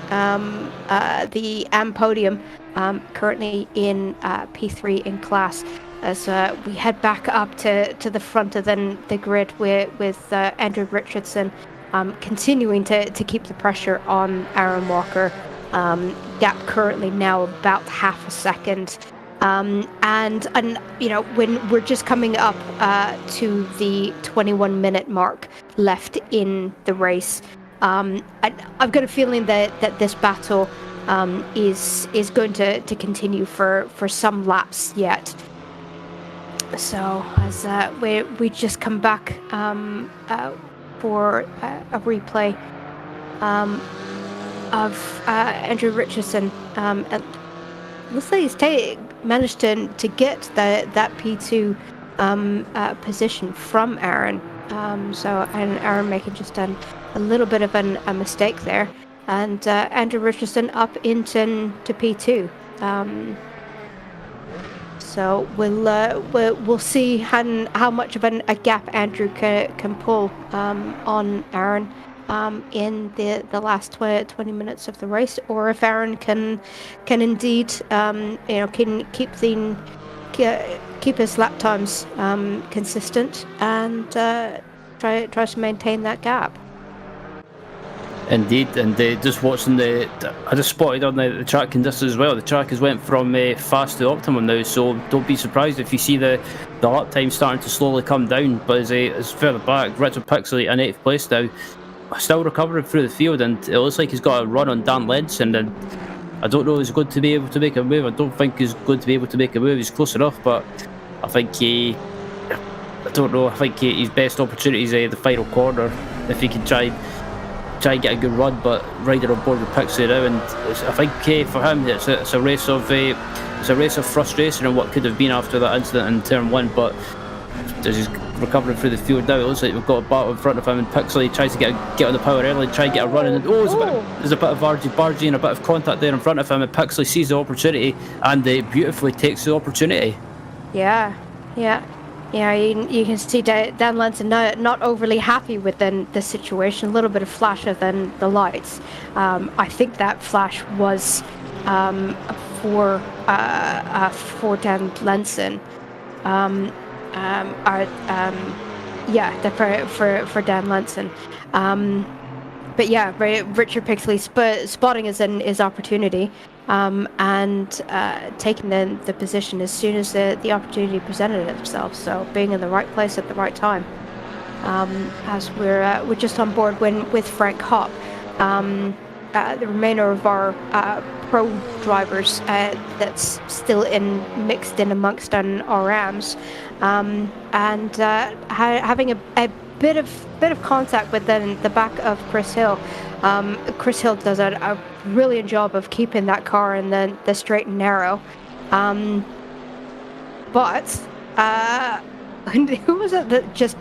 AM podium, currently in P3 in class. As we head back up to the front of the grid with Andrew Richardson continuing to keep the pressure on Aaron Walker. Gap currently now about half a second. And you know, when we're just coming up to the 21-minute mark left in the race, I've got a feeling that this battle is going to continue for some laps yet. So as we just come back for a replay of Andrew Richardson, and looks like he's managed to get that P2 position from Aaron. And Aaron making just a little bit of a mistake there, and Andrew Richardson up into P2. So we'll see how much of a gap Andrew can pull on Aaron in the last 20 minutes of the race, or if Aaron can indeed can keep his lap times consistent and try to maintain that gap. Indeed, and just watching I just spotted on the track conditions as well. The track has went from fast to optimum now, so don't be surprised if you see the lap time starting to slowly come down. But as further back, Richard Pixley in 8th place now, still recovering through the field, and it looks like he's got a run on Dan Lenson, and I don't know if he's going to be able to make a move. I don't think he's going to be able to make a move. He's close enough, but I think I don't know. I think his best opportunity is the final corner, if he can try and get a good run, but riding on board with Pixley now, and I think for him it's a race of frustration and what could have been after that incident in turn 1. But as he's recovering through the field now, it looks like we've got a battle in front of him, and Pixley tries to get on the power early and try and get a run, and there's a bit of argy-bargy and a bit of contact there in front of him, and Pixley sees the opportunity and beautifully takes the opportunity. Yeah, you can see Dan Lenson not overly happy with the situation. A little bit of flash of the lights. I think that flash was for Dan Lenson. For Dan Lenson. But yeah, Richard Pixley spotting his opportunity, and taking the position as soon as the opportunity presented itself. So being in the right place at the right time. As we're just on board with Frank Hopp, the remainder of our pro drivers that's still mixed in amongst our RMs, and having a bit of contact with the back of Chris Hill. Chris Hill does a brilliant job of keeping that car in the straight and narrow. But who was it that just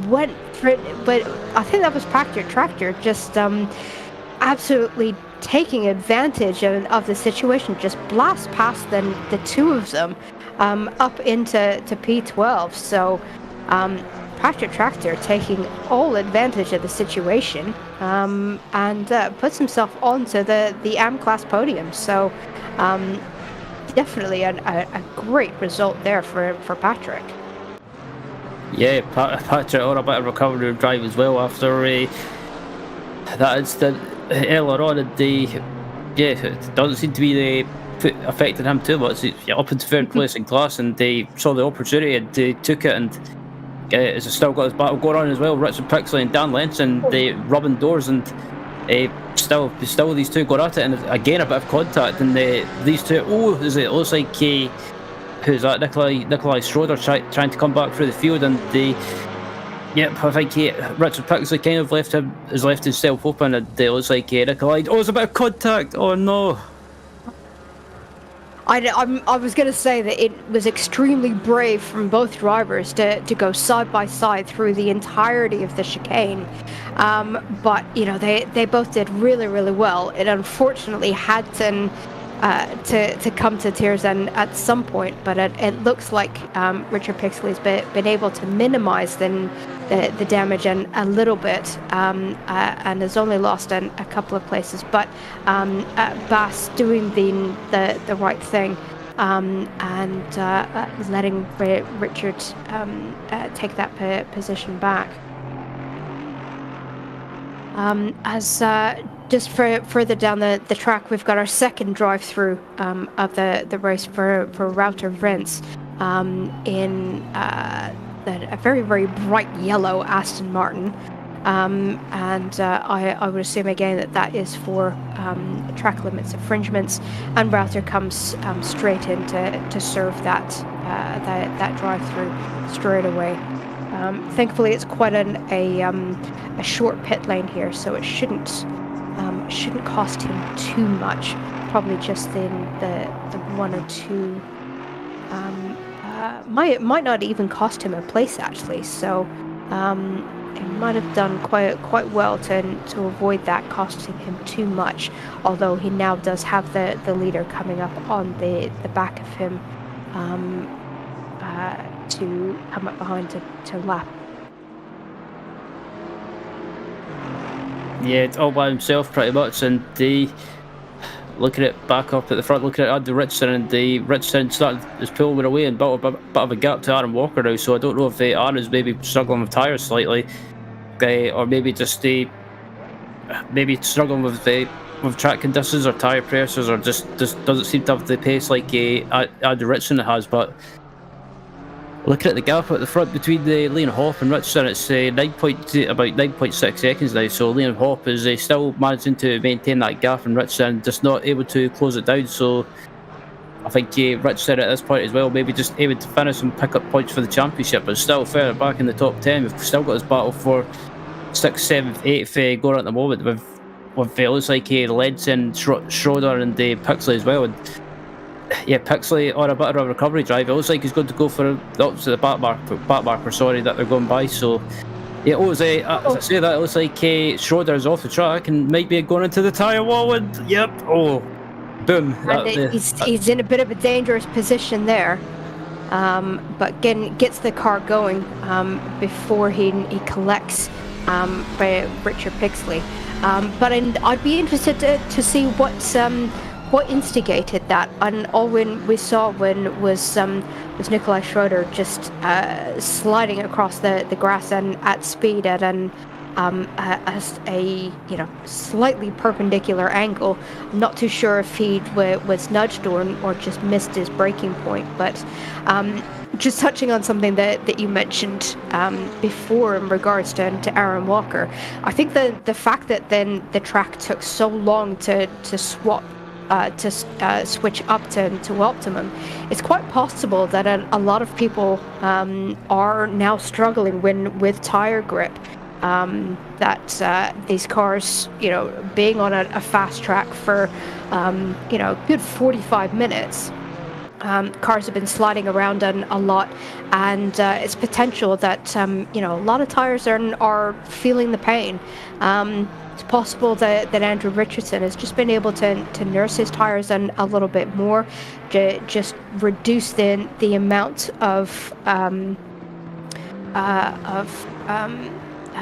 went for it? But I think that was Tractor just absolutely taking advantage of the situation, just blast past the two of them up into P12. So Patrick Tractor taking all advantage of the situation, and puts himself onto the AM class podium. So definitely a great result there for Patrick. Yeah, Patrick on a bit of recovery drive as well after that incident earlier on, and it doesn't seem to be affecting him too much. Up into 3rd place in class, and they saw the opportunity and they took it, and has still got his battle going on as well. Richard Pixley and Dan Lenson, they rubbing doors, and Still these two got at it, and again a bit of contact, and these two. Oh, is it? Looks like who's that? Nikolai Schroeder trying to come back through the field, and yep, I think Richard Pixley kind of has left himself open, and it looks like Nikolai. Oh, there's a bit of contact. Oh no. I was going to say that it was extremely brave from both drivers to go side by side through the entirety of the chicane, but you know they both did really well. It unfortunately had to come to tears end at some point, but it looks like Richard Pixley's been able to minimize the damage a little bit, and has only lost a couple of places, but Bass doing the right thing, and letting Richard take that position back. As just further down the track, we've got our second drive-through of the race for Wouter Vince in a very bright yellow Aston Martin, and I would assume again that is for track limits infringements, and Wouter comes straight in to serve that drive-through straight away. Thankfully, it's quite a short pit lane here, so it shouldn't cost him too much. Probably just in the one or two. Might not even cost him a place actually. So he might have done quite well to avoid that costing him too much. Although he now does have the leader coming up on the back of him to come up behind to lap. Yeah, it's all by himself pretty much, and looking at back up at the front, looking at Andy Richardson, and Richardson started his pulling away and built a bit of a gap to Aaron Walker now. So I don't know if Aaron's maybe struggling with tyres slightly, or maybe just maybe struggling with track conditions or tyre pressures, or just doesn't seem to have the pace like Andy Richardson has. But looking at the gap at the front between Liam Hoppe and Richardson, it's about 9.6 seconds now. So Liam Hoppe is still managing to maintain that gap, and Richardson just not able to close it down. So I think Richardson at this point as well, maybe just able to finish and pick up points for the championship, but still further back in the top 10. We've still got this battle for 6th, 7th, 8th going on at the moment with it looks like Lenson, Schroeder and Pixley as well. And yeah, Pixley on a bit of a recovery drive. It looks like he's going to go for the opposite of the back marker, that they're going by. So yeah, as I say that, it looks like Schroeder is off the track and might be going into the tyre wall, and yep, boom. He's in a bit of a dangerous position there, but again gets the car going before he collects by Richard Pixley. But I'd be interested to see what instigated that, and all we saw was Nikolai Schroeder just sliding across the grass and at speed at a slightly perpendicular angle. I'm not too sure if he was nudged or just missed his braking point, but just touching on something that you mentioned before in regards to Aaron Walker, I think the fact that then the track took so long to swap switch up to optimum, it's quite possible that a lot of people are now struggling with tire grip. That these cars, being on a fast track for good 45 minutes, cars have been sliding around a lot, and it's potential that a lot of tires are feeling the pain. It's possible that Andrew Richardson has just been able to nurse his tires a little bit more, just reduce the amount of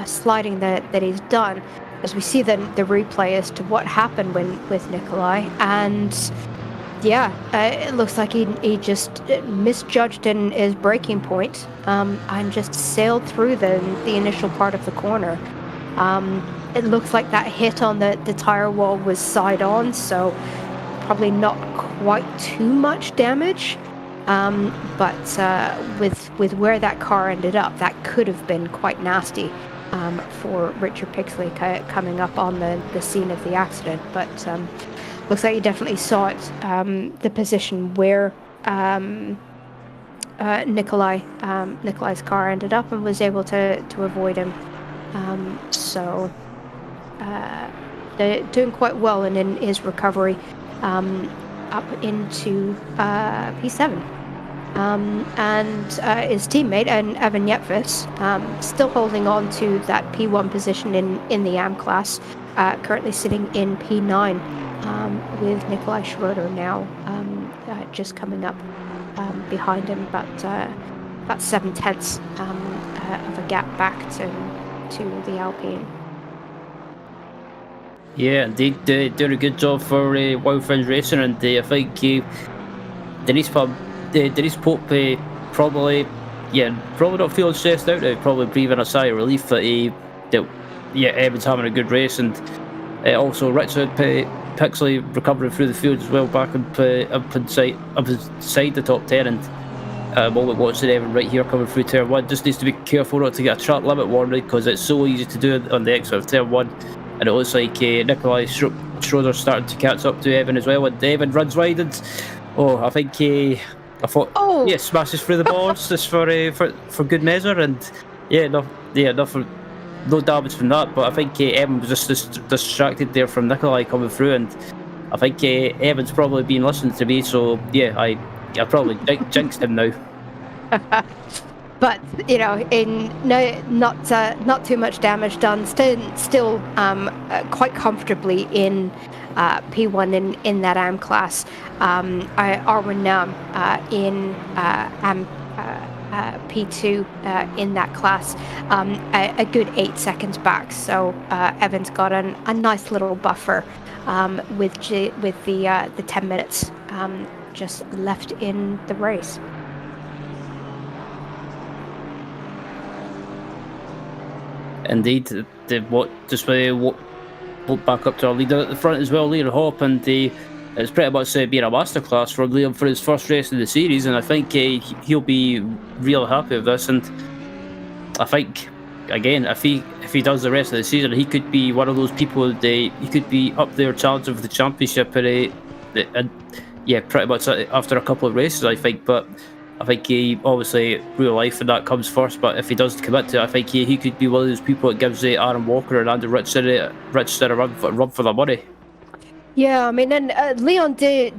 sliding that he's done, as we see the replay as to what happened with Nikolai. And yeah, it looks like he just misjudged in his braking point and just sailed through the initial part of the corner. It looks like that hit on the tire wall was side on, so probably not quite too much damage. But with where that car ended up, that could have been quite nasty. for Richard Pixley coming up on the scene of the accident. But looks like he definitely saw it, the position where Nikolai's car ended up, and was able to avoid him. So they're doing quite well in his recovery up into P7. And his teammate, and Evan Yetvis, still holding on to that P1 position in the AM class, currently sitting in P9, with Nikolai Schroeder now just coming up behind him, about 7/10 of a gap back to the Alpine. Yeah, indeed, doing a good job for Wild Fringe Racing, and I think Denise Pope probably not feeling stressed out now, probably breathing a sigh of relief that Evan's having a good race, and also Richard Pixley recovering through the field as well, back up inside the top 10, and while we're watching Evan right here coming through turn 1, just needs to be careful not to get a track limit warning, because it's so easy to do it on the exit of turn 1, and it looks like Nikolai Schroeder's starting to catch up to Evan as well, and Evan runs wide, and I thought smashes through the boards just for good measure, and no damage from that, but I think Evan was just distracted there from Nikolai coming through, and I think Evan's probably been listening to me, so I probably jinxed him now. But not too much damage done. Still quite comfortably in P1 in that AM class. Arwen Nam in AM P2 in that class, a good 8 seconds back. So Evan's got a nice little buffer with the 10 minutes just left in the race. Indeed, look back up to our leader at the front as well, Liam Hopp, and it's pretty much been a masterclass for Liam for his first race in the series, and I think he'll be real happy with this. And I think, again, if he does the rest of the season, he could be one of those people. He could be up there challenging for the championship, pretty much after a couple of races, I think. But I think obviously real life and that comes first, but if he does commit to it, I think he could be one of those people that gives Aaron Walker and Andy Richardson a run for the money. Yeah, I mean, and Leon did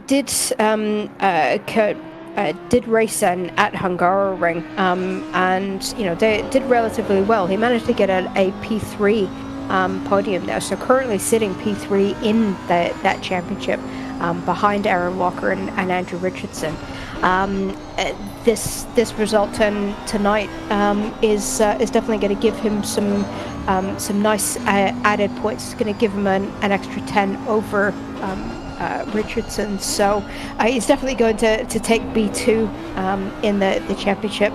race at Hungaroring, and they did relatively well. He managed to get a P3 podium there, so currently sitting P3 in that championship, behind Aaron Walker and Andrew Richardson. This result tonight is definitely going to give him some nice added points. It's going to give him an extra 10 over Richardson. So he's definitely going to take B2 in the championship.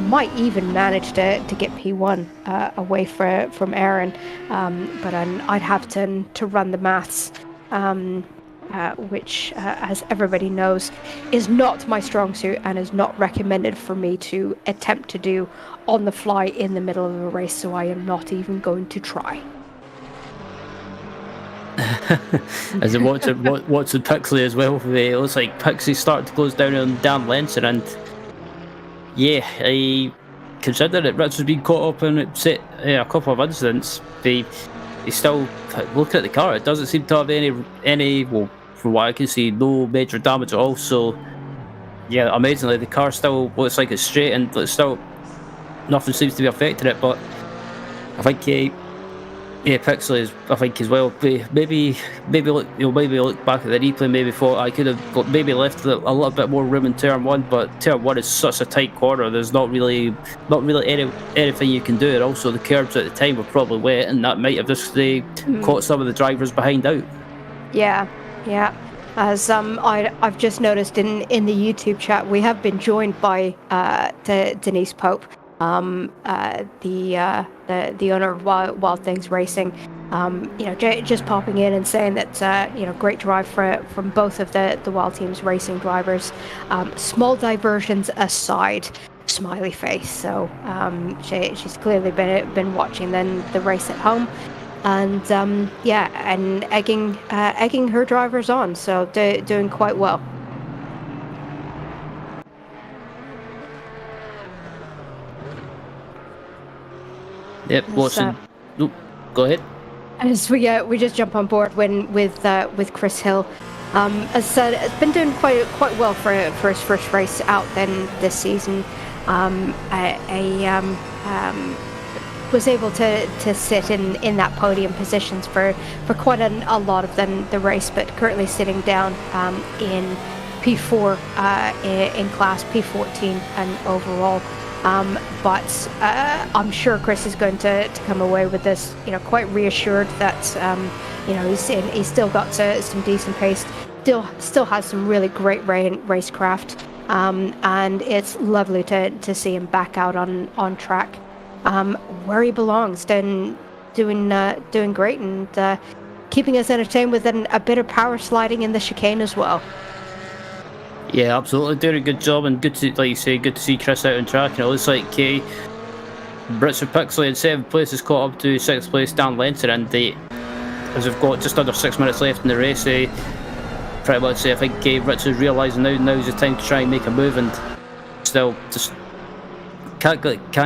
Might even manage to get P1 away from Aaron, but I'd have to run the maths. Which, as everybody knows, is not my strong suit and is not recommended for me to attempt to do on the fly in the middle of a race, so I am not even going to try. As I watching Pixley as well, it looks like Pixley's starting to close down on Dan Lenser, and I consider that Richard's been caught up in a couple of incidents. He's still looking at the car. It doesn't seem to have any. Well, from what I can see, no major damage at all. So, amazingly, the car still looks like it's straight, and it's still nothing seems to be affecting it. But I think, Pixley is. I think as well. Maybe look back at the replay. Maybe thought I could have maybe left a little bit more room in turn 1. But turn 1 is such a tight corner. There's not really anything you can do. And also the curbs at the time were probably wet, and that might have just caught some of the drivers behind out. Yeah. As I've just noticed in the YouTube chat, we have been joined by Denise Pope, the owner of Wild Things Racing. Just popping in and saying that great drive from both of the Wild Teams Racing drivers. Small diversions aside, smiley face. So she's clearly been watching the race at home, and and egging her drivers on. So doing quite well. Yep, Watson. Go ahead. As we just jump on board with Chris Hill. As I said, it's been doing quite well for his first race out then this season. Was able to sit in that podium positions for quite a lot of the race, but currently sitting down in P4 in class, P14 and overall. But I'm sure Chris is going to come away with this, quite reassured that he's still got some decent pace, still has some really great racecraft, and it's lovely to see him back out on track, where he belongs, then doing great and keeping us entertained with a bit of power sliding in the chicane as well. Yeah, absolutely, doing a good job, and good to, like you say, good to see Chris out on track. And it looks like Richard Pixley in 7th place has caught up to 6th place Dan Lenser, and as we've got just under 6 minutes left in the race, pretty much I think Richard's realising now's the time to try and make a move, and still just can't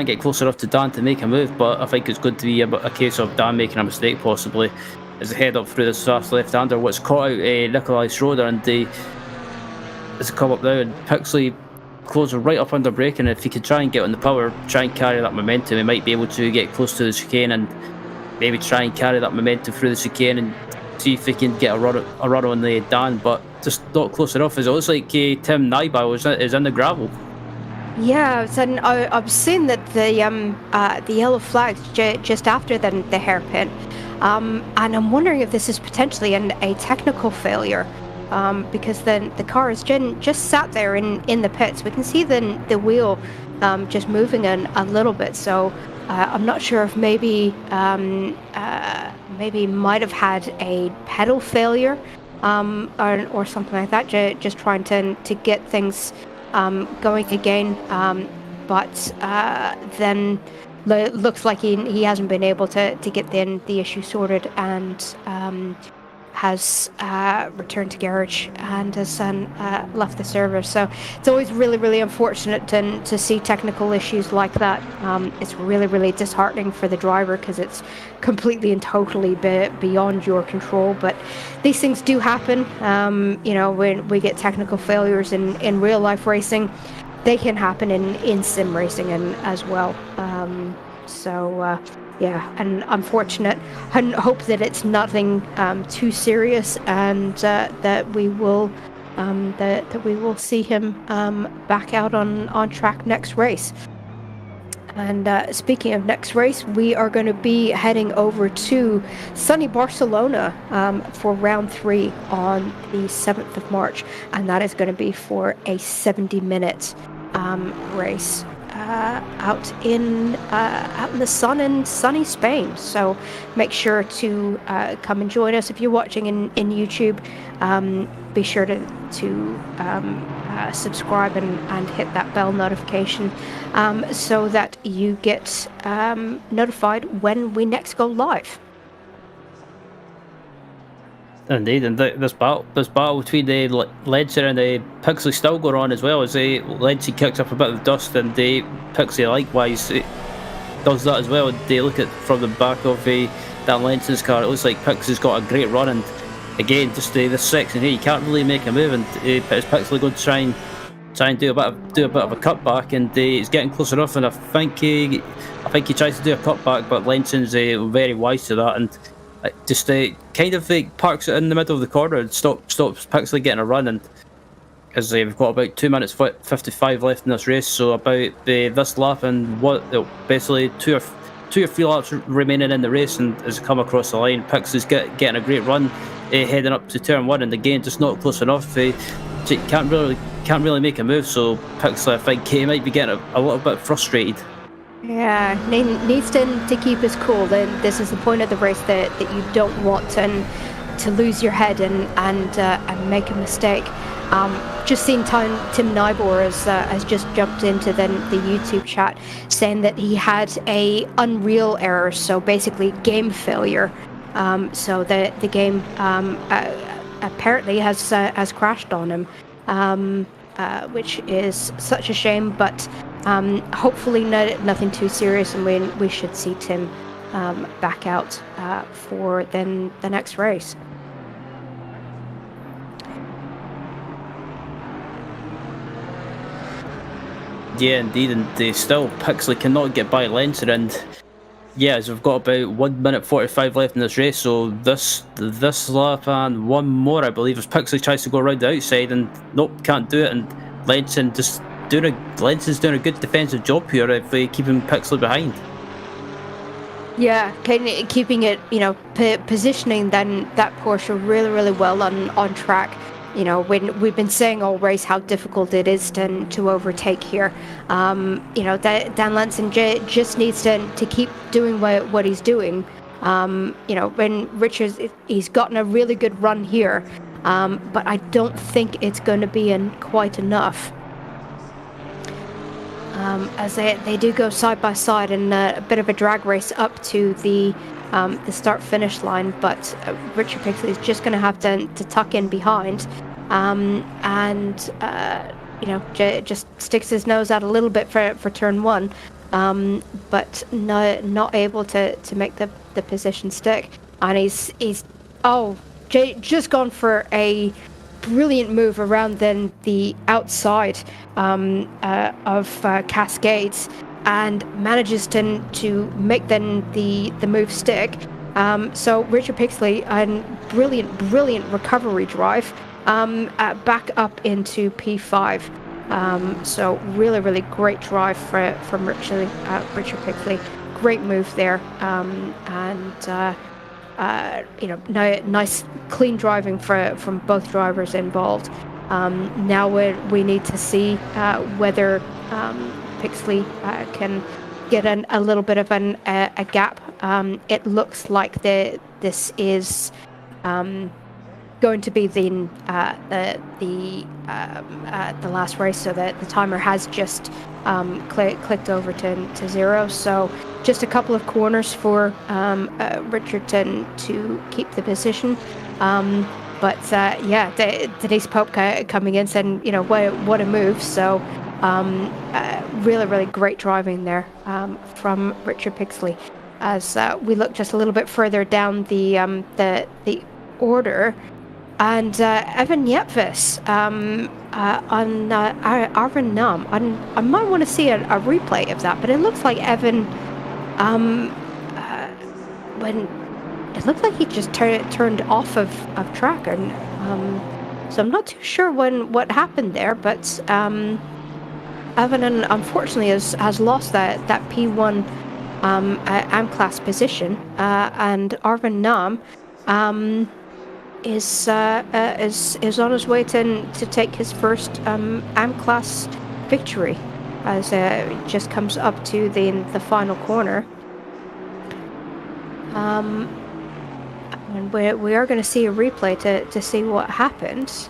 get close enough to Dan to make a move. But I think it's going to be a case of Dan making a mistake possibly as they head up through this fast left-hander, which caught out Nikolai Schroeder, and as they come up now, and Pixley closing right up under braking. If he could try and get on the power, try and carry that momentum, he might be able to get close to the chicane and maybe try and carry that momentum through the chicane and see if he can get a run on the Dan, but just not close enough. As it looks like Tim Nyby is in the gravel. Yeah, I've seen that the yellow flag's just after the hairpin, and I'm wondering if this is potentially a technical failure. Because then the car is just sat there in the pits. We can see the wheel just moving a little bit. So I'm not sure if maybe might have had a pedal failure or something like that. Just trying to get things going again. But then looks like he hasn't been able to get the issue sorted, and has returned to garage and has left the service. So it's always really, really unfortunate to see technical issues like that. It's really, really disheartening for the driver because it's completely and totally beyond your control. But these things do happen. When we get technical failures in real life racing, they can happen in sim racing and as well. Yeah, and unfortunate. And hope that it's nothing too serious, and that we will see him back out on track next race. And speaking of next race, we are going to be heading over to sunny Barcelona for round 3 on the 7th of March, and that is going to be for a 70-minute race. Out in the sun in sunny Spain. So make sure to come and join us. If you're watching in YouTube, be sure to subscribe and hit that bell notification so that you get notified when we next go live. Indeed, and this battle between the Lenser and the Pixley still going on as well, as Lenser kicks up a bit of dust, and the Pixley likewise does that as well. And they look at from the back of Dan Lenser's car, it looks like Pixley's got a great run, and again, just this section here, you can't really make a move, and Pixley going to try and do a bit of a cutback, and he's getting close enough, and I think he tries to do a cutback, but Lenser's very wise to that, and just kind of parks it in the middle of the corner and stops Pixley getting a run. And as we've got about 2 minutes 55 left in this race, so about this lap and basically two or three laps remaining in the race, and as it come across the line, Pixley's getting a great run heading up to turn 1, and again just not close enough. Can't really make a move, so Pixley, I think he might be getting a little bit frustrated. Yeah, needs to keep his cool. Then this is the point of the race that you don't want to lose your head and make a mistake. Just seen Tim Nybor has just jumped into the YouTube chat saying that he had a Unreal error, so basically game failure. So the game apparently has crashed on him, which is such a shame. But hopefully nothing too serious, and we should see Tim back out for then the next race. Yeah, indeed, and they still Pixley cannot get by Lenser, and yeah, as we've got about 1 minute 45 left in this race, so this lap and one more, I believe, as Pixley tries to go around the outside, and nope, can't do it, and Lenson's doing a good defensive job here if they keep him Pixley behind. Yeah, keeping it, positioning then that Porsche really well on track. When we've been saying all race how difficult it is to overtake here, Dan Lenson just needs to keep doing what he's doing. When Richards, he's gotten a really good run here, but I don't think it's going to be quite enough. As they do go side by side in a bit of a drag race up to the start-finish line, but Richard Pixley is just going to have to tuck in behind, and just sticks his nose out a little bit for turn one, but not able to make the position stick, and he's just gone for a brilliant move around then the outside of Cascades, and manages to make then the move stick. So Richard Pixley, and brilliant recovery drive back up into P5. So really great drive from Richard Pixley. Great move there, nice clean driving from both drivers involved. Now we need to see whether Pixley can get a little bit of a gap. It looks like this is going to be the last race, so that the timer has just clicked over to 0. So just a couple of corners for Richardson to keep the position. Denise Pope coming in saying, what a move. So really great driving there from Richard Pixley. As we look just a little bit further down the order, and Evan Yepvis on Arvin Nam. I might want to see a replay of that, but it looks like Evan, when it looked like he just turned off of track, and so I'm not too sure what happened there, but Evan unfortunately has lost that P1 AM class position, and Arvin Nam is on his way to take his first AM class victory, as it just comes up to the final corner. And we are going to see a replay to see what happened.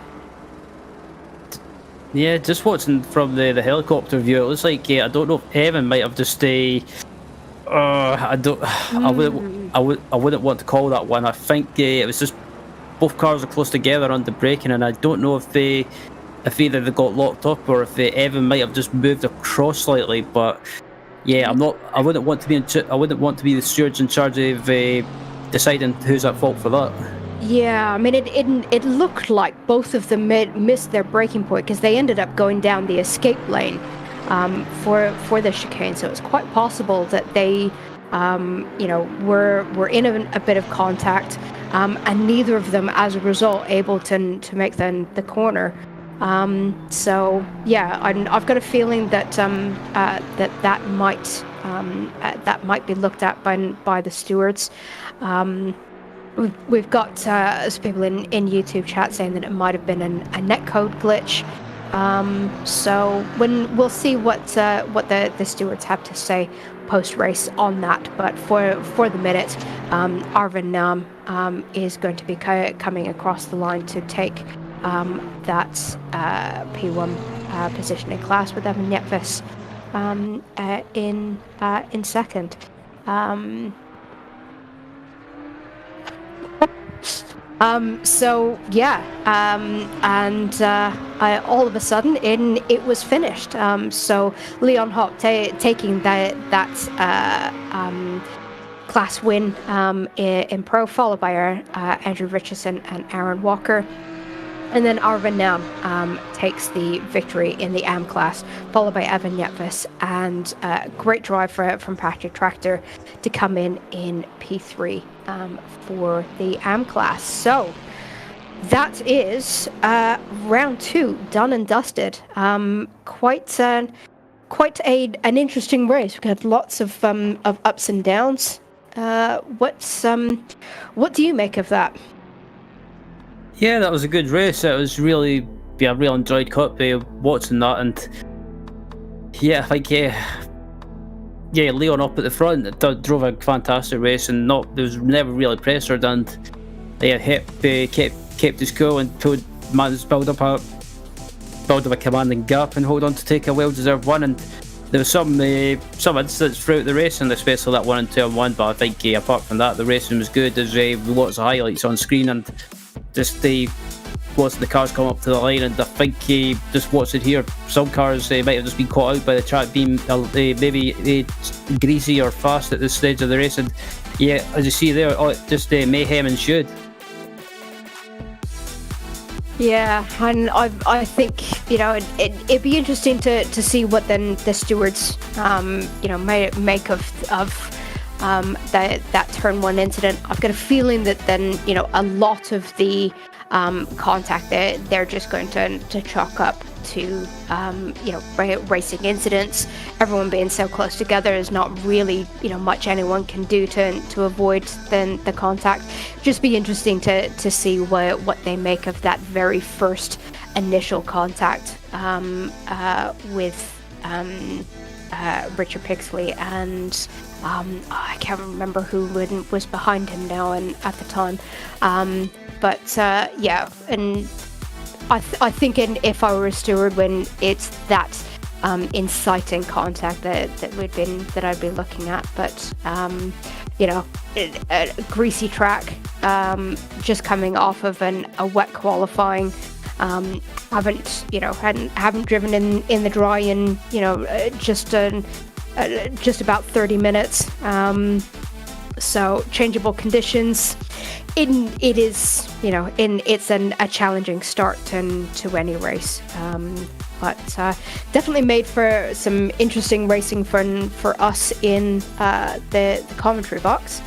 Yeah, just watching from the helicopter view, it looks like I don't know if Evan might have just I wouldn't want to call that one. I think it was just both cars are close together under braking, and I don't know if either they got locked up or if Evan might have just moved across slightly. But yeah, I wouldn't want to be the stewards in charge of deciding who's at fault for that. Yeah, I mean, it looked like both of them missed their braking point, because they ended up going down the escape lane for the chicane. So it's quite possible that they were in a bit of contact, and neither of them, as a result, able to make the corner. So yeah, I've got a feeling that that might be looked at by the stewards. We've got some people in YouTube chat saying that it might have been a netcode glitch. So when we'll see what the stewards have to say post race on that. But for the minute, Arvin Nam is going to be coming across the line to take that P1 position in class, with Evan Yetvis in second. All of a sudden, it was finished. So Leon Hopp taking that class win in pro, followed by Andrew Richardson and Aaron Walker. And then Arvin Nam takes the victory in the AM class, followed by Evan Yetvis, and great drive from Patrick Tractor to come in P3 for the AM class. So that is round 2 done and dusted. Quite an interesting race. We've had lots of ups and downs. What do you make of that? Yeah, that was a good race. It was really, I really enjoyed watching that, and I think Leon up at the front drove a fantastic race, and there was never really pressured, and kept his cool and managed to build up a commanding gap and hold on to take a well-deserved win. And there was some incidents throughout the race, and especially that 1 and 2 and 1. But I think apart from that, the racing was good. There's lots of highlights on screen, and just watching the cars come up to the line, and I think just watching here, some cars might have just been caught out by the track being maybe greasy or fast at this stage of the race, and as you see there, just mayhem ensued. Yeah, and I think it'd be interesting to see what then the stewards may make of that turn 1 incident. I've got a feeling that then a lot of the contact they're just going to chalk up to racing incidents. Everyone being so close together is not really much anyone can do to avoid the contact. Just be interesting to see what they make of that very first initial contact with Richard Pixley and I can't remember who was behind him now and at the time. And I think if I were a steward, when it's that inciting contact that I'd be looking at, but a greasy track, just coming off of a wet qualifying. Haven't driven in the dry in just about 30 minutes. So changeable conditions. It is it's a challenging start to any race. But definitely made for some interesting racing fun for us in the commentary box.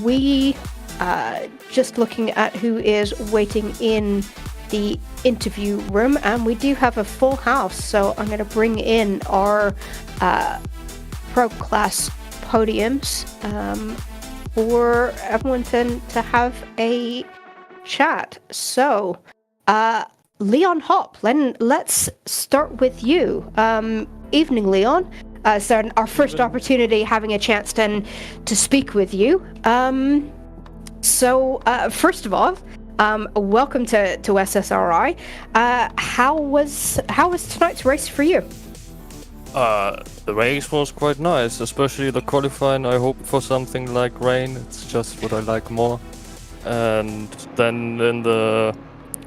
We just looking at who is waiting in the interview room, and we do have a full house, so I'm going to bring in our pro class podiums for everyone to have a chat. So Leon Hopp, let's start with you. Evening, Leon. So our first opportunity having a chance then to speak with you. First of all, welcome to SSRI. How was tonight's race for you? The race was quite nice, especially the qualifying. I hope for something like rain. It's just what I like more. And then in the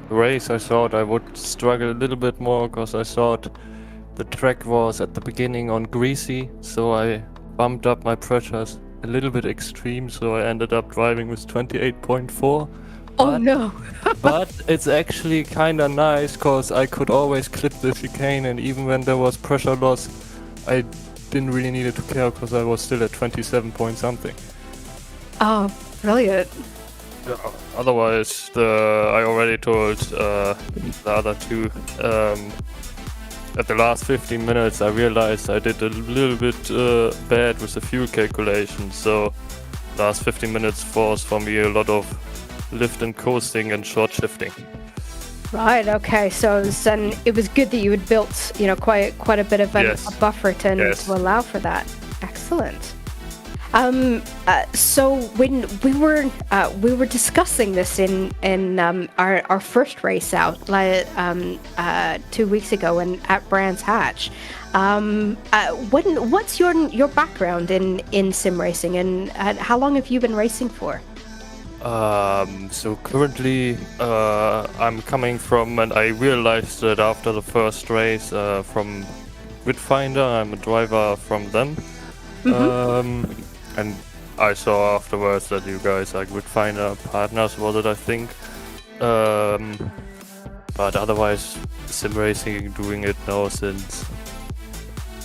race, I thought I would struggle a little bit more because I thought the track was at the beginning on greasy, so I bumped up my pressures a little bit extreme, so I ended up driving with 28.4. Oh no! But it's actually kinda nice, cause I could always clip the chicane, and even when there was pressure loss, I didn't really need to care, cause I was still at 27 point something. Oh, brilliant! Otherwise, I already told the other two. At the last 15 minutes, I realized I did a little bit bad with the fuel calculation. So, last 15 minutes was for me a lot of lift and coasting and short shifting. Right. Okay. So then it was good that you had built, quite a bit of a buffer to allow for that. Excellent. So when we were discussing this in our first race out 2 weeks ago at Brands Hatch. What's your background in sim racing, and how long have you been racing for? So currently, I'm coming from, and I realized that after the first race, from Gridfinder. I'm a driver from them. And I saw afterwards that you guys are Gridfinder partners, was it, I think. But otherwise, sim racing, doing it now since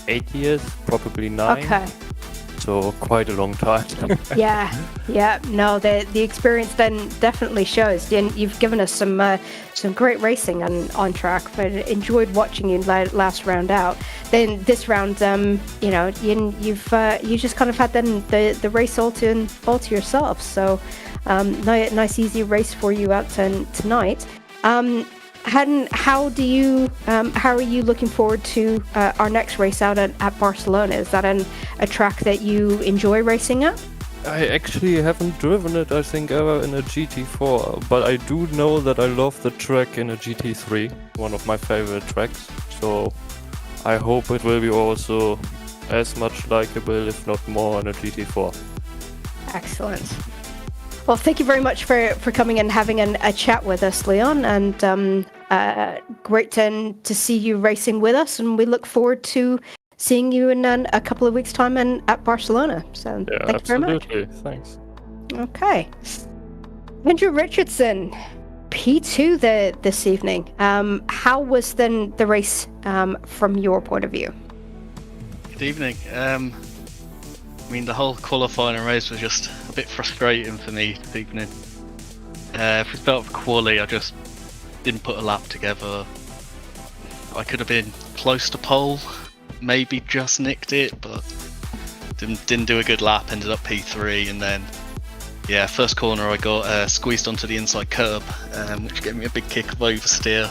8 years, probably 9. Okay. So quite a long time. Yeah. No, the experience then definitely shows. And you've given us some great racing on track. But enjoyed watching you last round out. Then this round, you just kind of had the race all to yourself. So nice easy race for you out tonight. How are you looking forward to our next race out at Barcelona? Is that a track that you enjoy racing at? I actually haven't driven it, I think, ever in a GT4, but I do know that I love the track in a GT3, one of my favorite tracks, so I hope it will be also as much likable, if not more, in a GT4. Excellent. Well, thank you very much for coming and having a chat with us, Leon, and great to see you racing with us, and we look forward to seeing you in a couple of weeks' time at Barcelona. So yeah, thank you very much. Absolutely, thanks. Okay. Andrew Richardson, P2 this evening. How was then the race from your point of view? Good evening. The whole qualifying race was just a bit frustrating for me this evening. If we start with quali, I just didn't put a lap together. I could have been close to pole, maybe just nicked it, but didn't do a good lap, ended up P3, and then first corner I got squeezed onto the inside curb, which gave me a big kick of oversteer.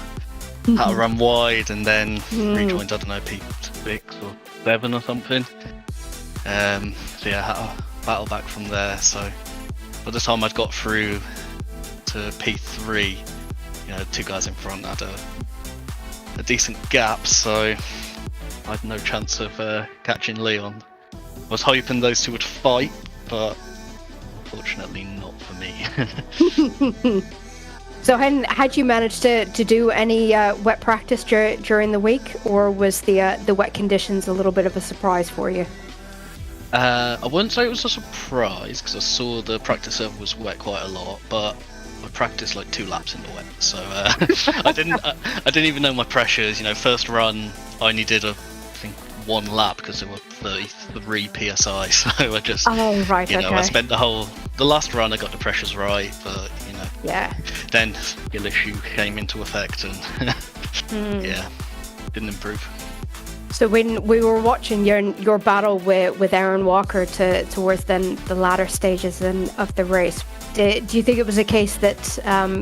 Had to run wide and then rejoined, I don't know, P6 or 7 or something. Had to battle back from there. So by the time I'd got through to P3, two guys in front had a decent gap, so I had no chance of catching Leon. I was hoping those two would fight, but unfortunately not for me. So had you managed to do any wet practice during the week, or was the wet conditions a little bit of a surprise for you? I wouldn't say it was a surprise, because I saw the practice server was wet quite a lot, but I practiced like 2 laps in the wet, so I didn't even know my pressures. First run I only did I think 1 lap because there were 33 psi, so I just okay. I spent the last run I got the pressures right, but then skill issue came into effect and didn't improve. So when we were watching your battle with Aaron Walker towards then the latter stages of the race, do you think it was a case that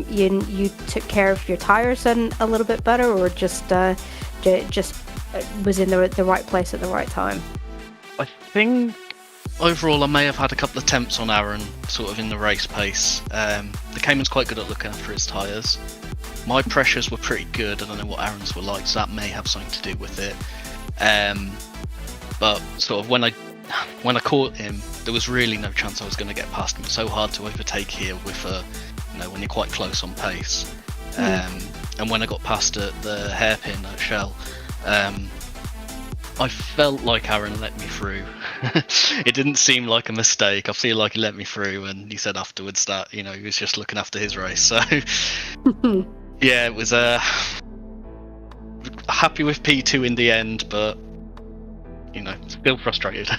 you took care of your tires a little bit better, or just was in the right place at the right time? I think overall I may have had a couple of temps on Aaron sort of in the race pace. The Cayman's quite good at looking after his tyres. My pressures were pretty good. I don't know what Aaron's were like, so that may have something to do with it. But sort of when I caught him, there was really no chance I was going to get past him. It's so hard to overtake here with when you're quite close on pace. And when I got past the hairpin at Shell, I felt like Aaron let me through. It didn't seem like a mistake. I feel like he let me through, and he said afterwards that he was just looking after his race. So it was happy with P2 in the end, but still frustrated.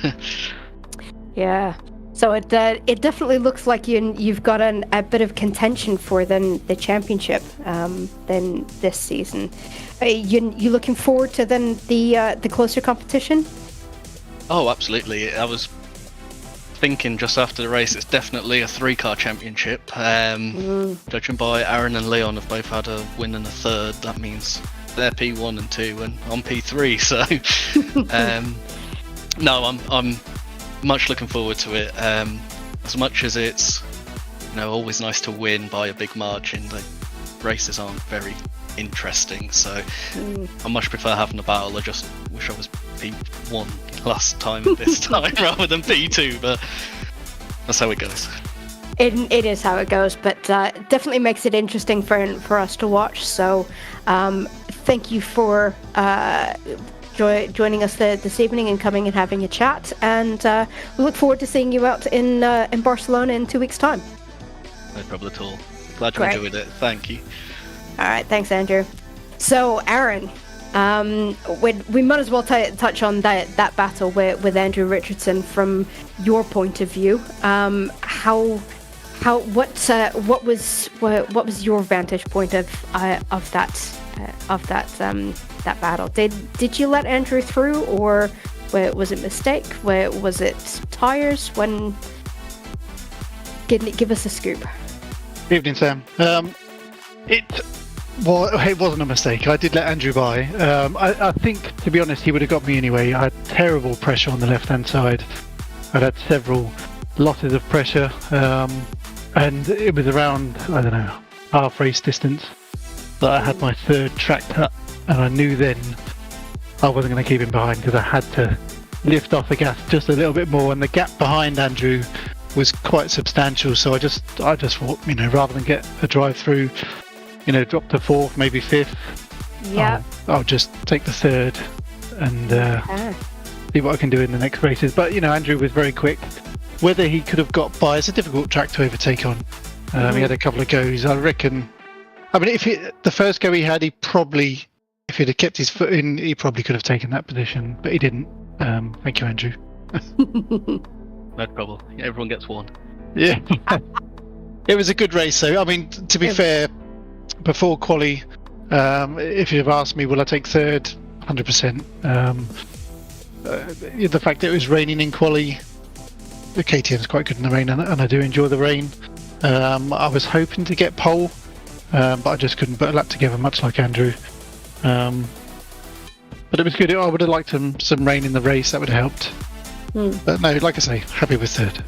Yeah. So it definitely looks like you've got a bit of contention for the championship then this season. You looking forward to then the closer competition? Oh, absolutely. I was thinking just after the race, it's definitely a 3-car championship. Judging by Aaron and Leon have both had a win and a third, that means they're P1 and 2 and I'm P3. So no, I'm much looking forward to it. As much as it's always nice to win by a big margin, the races aren't very interesting. So I much prefer having a battle. I just wish I was P1 last time this time rather than P2, but that's how it goes. It is how it goes, but definitely makes it interesting for us to watch. So thank you for joining us this evening and coming and having a chat. And we look forward to seeing you out in Barcelona in 2 weeks' time. No problem at all. Glad you Great. enjoyed it. Thank you. All right, thanks, Andrew. So, Aaron, we might as well touch on that battle with Andrew Richardson from your point of view. What was your vantage point of that battle? Did you let Andrew through, or was it a mistake? Was it tires? Give us a scoop. Evening, Sam. It wasn't a mistake. I did let Andrew by. I think, to be honest, he would have got me anyway. I had terrible pressure on the left-hand side. I'd had several losses of pressure, and it was around, I don't know, half race distance that I had my third track cut, and I knew then I wasn't going to keep him behind because I had to lift off the gas just a little bit more, and the gap behind Andrew was quite substantial. So I just thought, rather than get a drive through, drop to fourth, maybe fifth. Yeah. I'll just take the third and see what I can do in the next races. But Andrew was very quick. Whether he could have got by, it's a difficult track to overtake on. He had a couple of goes. I reckon. I mean, the first go he had, if he'd have kept his foot in, he probably could have taken that position, but he didn't. Thank you, Andrew. No problem. Everyone gets one. Yeah. It was a good race, though. I mean, to be fair, before quali, if you'd have asked me, will I take third? 100%. The fact that it was raining in quali, the KTM's quite good in the rain, and I do enjoy the rain. I was hoping to get pole, but I just couldn't put a lap together, much like Andrew. But it was good. I would have liked some rain in the race. That would have helped. But no, like I say, happy with third.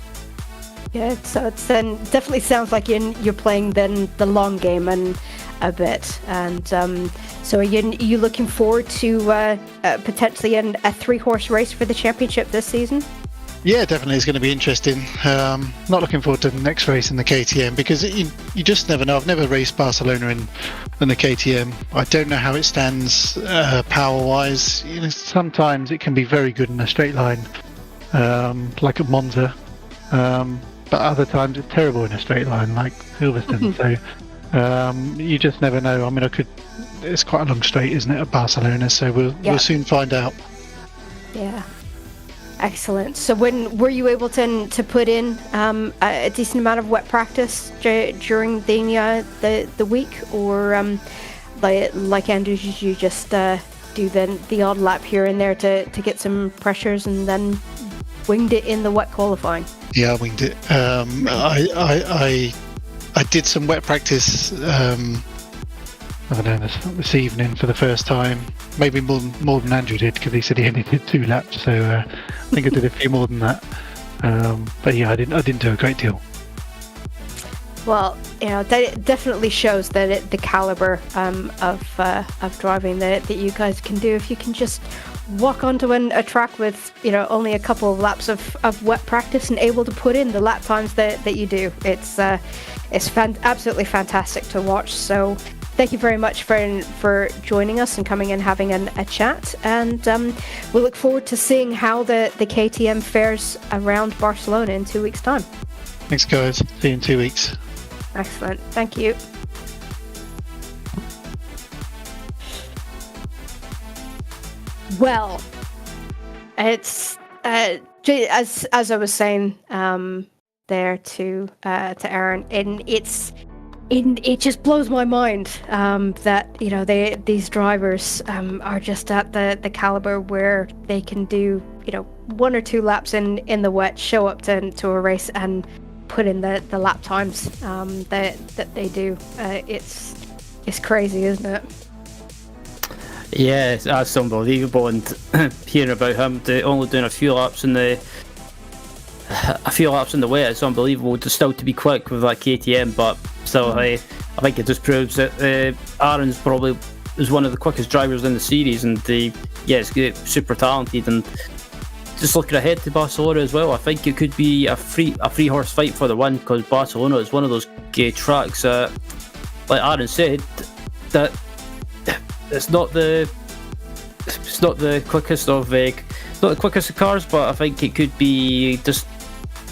Yeah, so it's then definitely sounds like you're playing then the long game and a bit. And so are you looking forward to potentially a 3-horse race for the championship this season? Yeah, definitely. It's going to be interesting. Not looking forward to the next race in the KTM because you just never know. I've never raced Barcelona in the KTM. I don't know how it stands power-wise. Sometimes it can be very good in a straight line, like at Monza. But other times it's terrible in a straight line, like Silverstone. So you just never know. I mean, it's quite a long straight, isn't it, at Barcelona? So we'll soon find out. Yeah. Excellent. So when were you able to put in a decent amount of wet practice during the week, or like Andrew, you just do the odd lap here and there to get some pressures and then winged it in the wet qualifying? Yeah, I winged it. I did some wet practice. I don't know, this evening for the first time. Maybe more than Andrew did, because he said he only did 2 laps. So I think I did a few more than that. But yeah, I didn't do a great deal. Well, that definitely shows that the caliber of driving that you guys can do. If you can just walk onto a track with only a couple of laps of wet practice and able to put in the lap times that you do, it's absolutely fantastic to watch. So thank you very much for joining us and coming and having a chat. And we look forward to seeing how the KTM fares around Barcelona in 2 weeks' time. Thanks, guys. See you in 2 weeks. Excellent. Thank you. Well, it's as I was saying there to Aaron, and it just blows my mind that these drivers are just at the caliber where they can do 1 or 2 laps in the wet, show up to a race and put in the lap times that they do. It's crazy, isn't it? Yeah, that's unbelievable. And hearing about him only doing a few laps in the a few laps in the wet. It's unbelievable still to be quick with that KTM, but still, I think it just proves that Aaron's probably is one of the quickest drivers in the series, and it's good, super talented, and just looking ahead to Barcelona as well. I think it could be a free horse fight for the win, because Barcelona is one of those tracks, like Aaron said, that it's not the quickest of cars, but I think it could be just.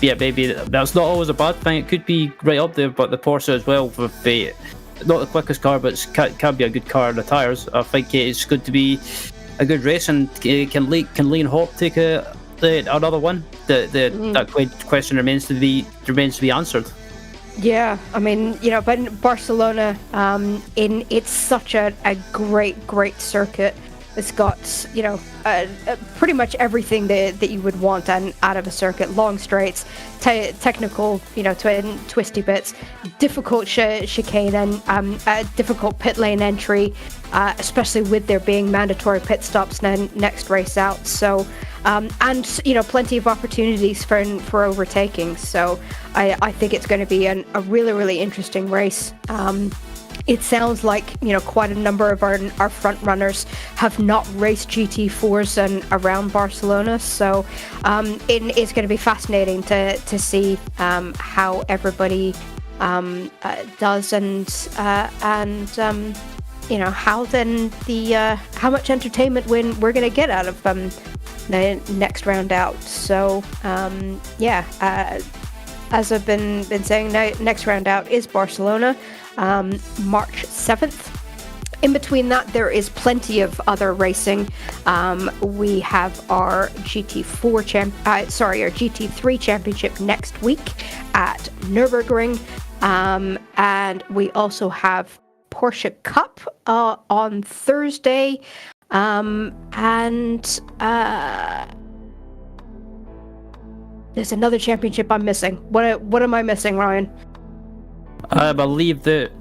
Yeah, maybe that's not always a bad thing. It could be right up there, but the Porsche as well, with not the quickest car, but it can be a good car in the tyres. I think it's going to be a good race, and can Liam Hawke take another one? That question remains to be answered. Yeah, I mean, but Barcelona, it's such a great circuit. It's got, pretty much everything that you would want out of a circuit. Long straights, technical, twisty bits, difficult chicane, and difficult pit lane entry, especially with there being mandatory pit stops next race out. So, and plenty of opportunities for overtaking. So, I think it's going to be a really, really interesting race. It sounds like quite a number of our front runners have not raced GT4s and around Barcelona, so it's going to be fascinating to see how everybody does, and how then how much entertainment we're going to get out of the next round out. So as I've been saying, next round out is Barcelona. March 7th. In between that, there is plenty of other racing. We have our GT3 championship next week at Nürburgring, and we also have Porsche Cup on Thursday, and there's another championship I'm missing. What am I missing, Ryan? I believe that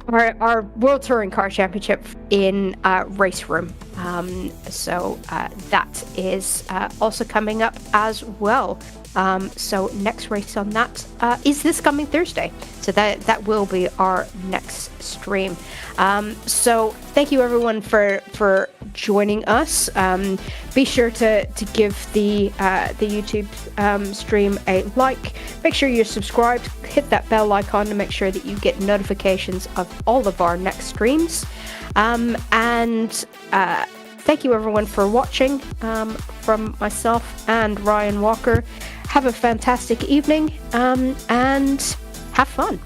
our World Touring Car Championship in Race Room. So that is also coming up as well. So next race on that is this coming Thursday. So that will be our next stream. So thank you everyone for joining us. Be sure to give the YouTube stream a like. Make sure you're subscribed. Hit that bell icon to make sure that you get notifications of all of our next streams. And thank you everyone for watching. From myself and Ryan Walker. Have a fantastic evening and have fun.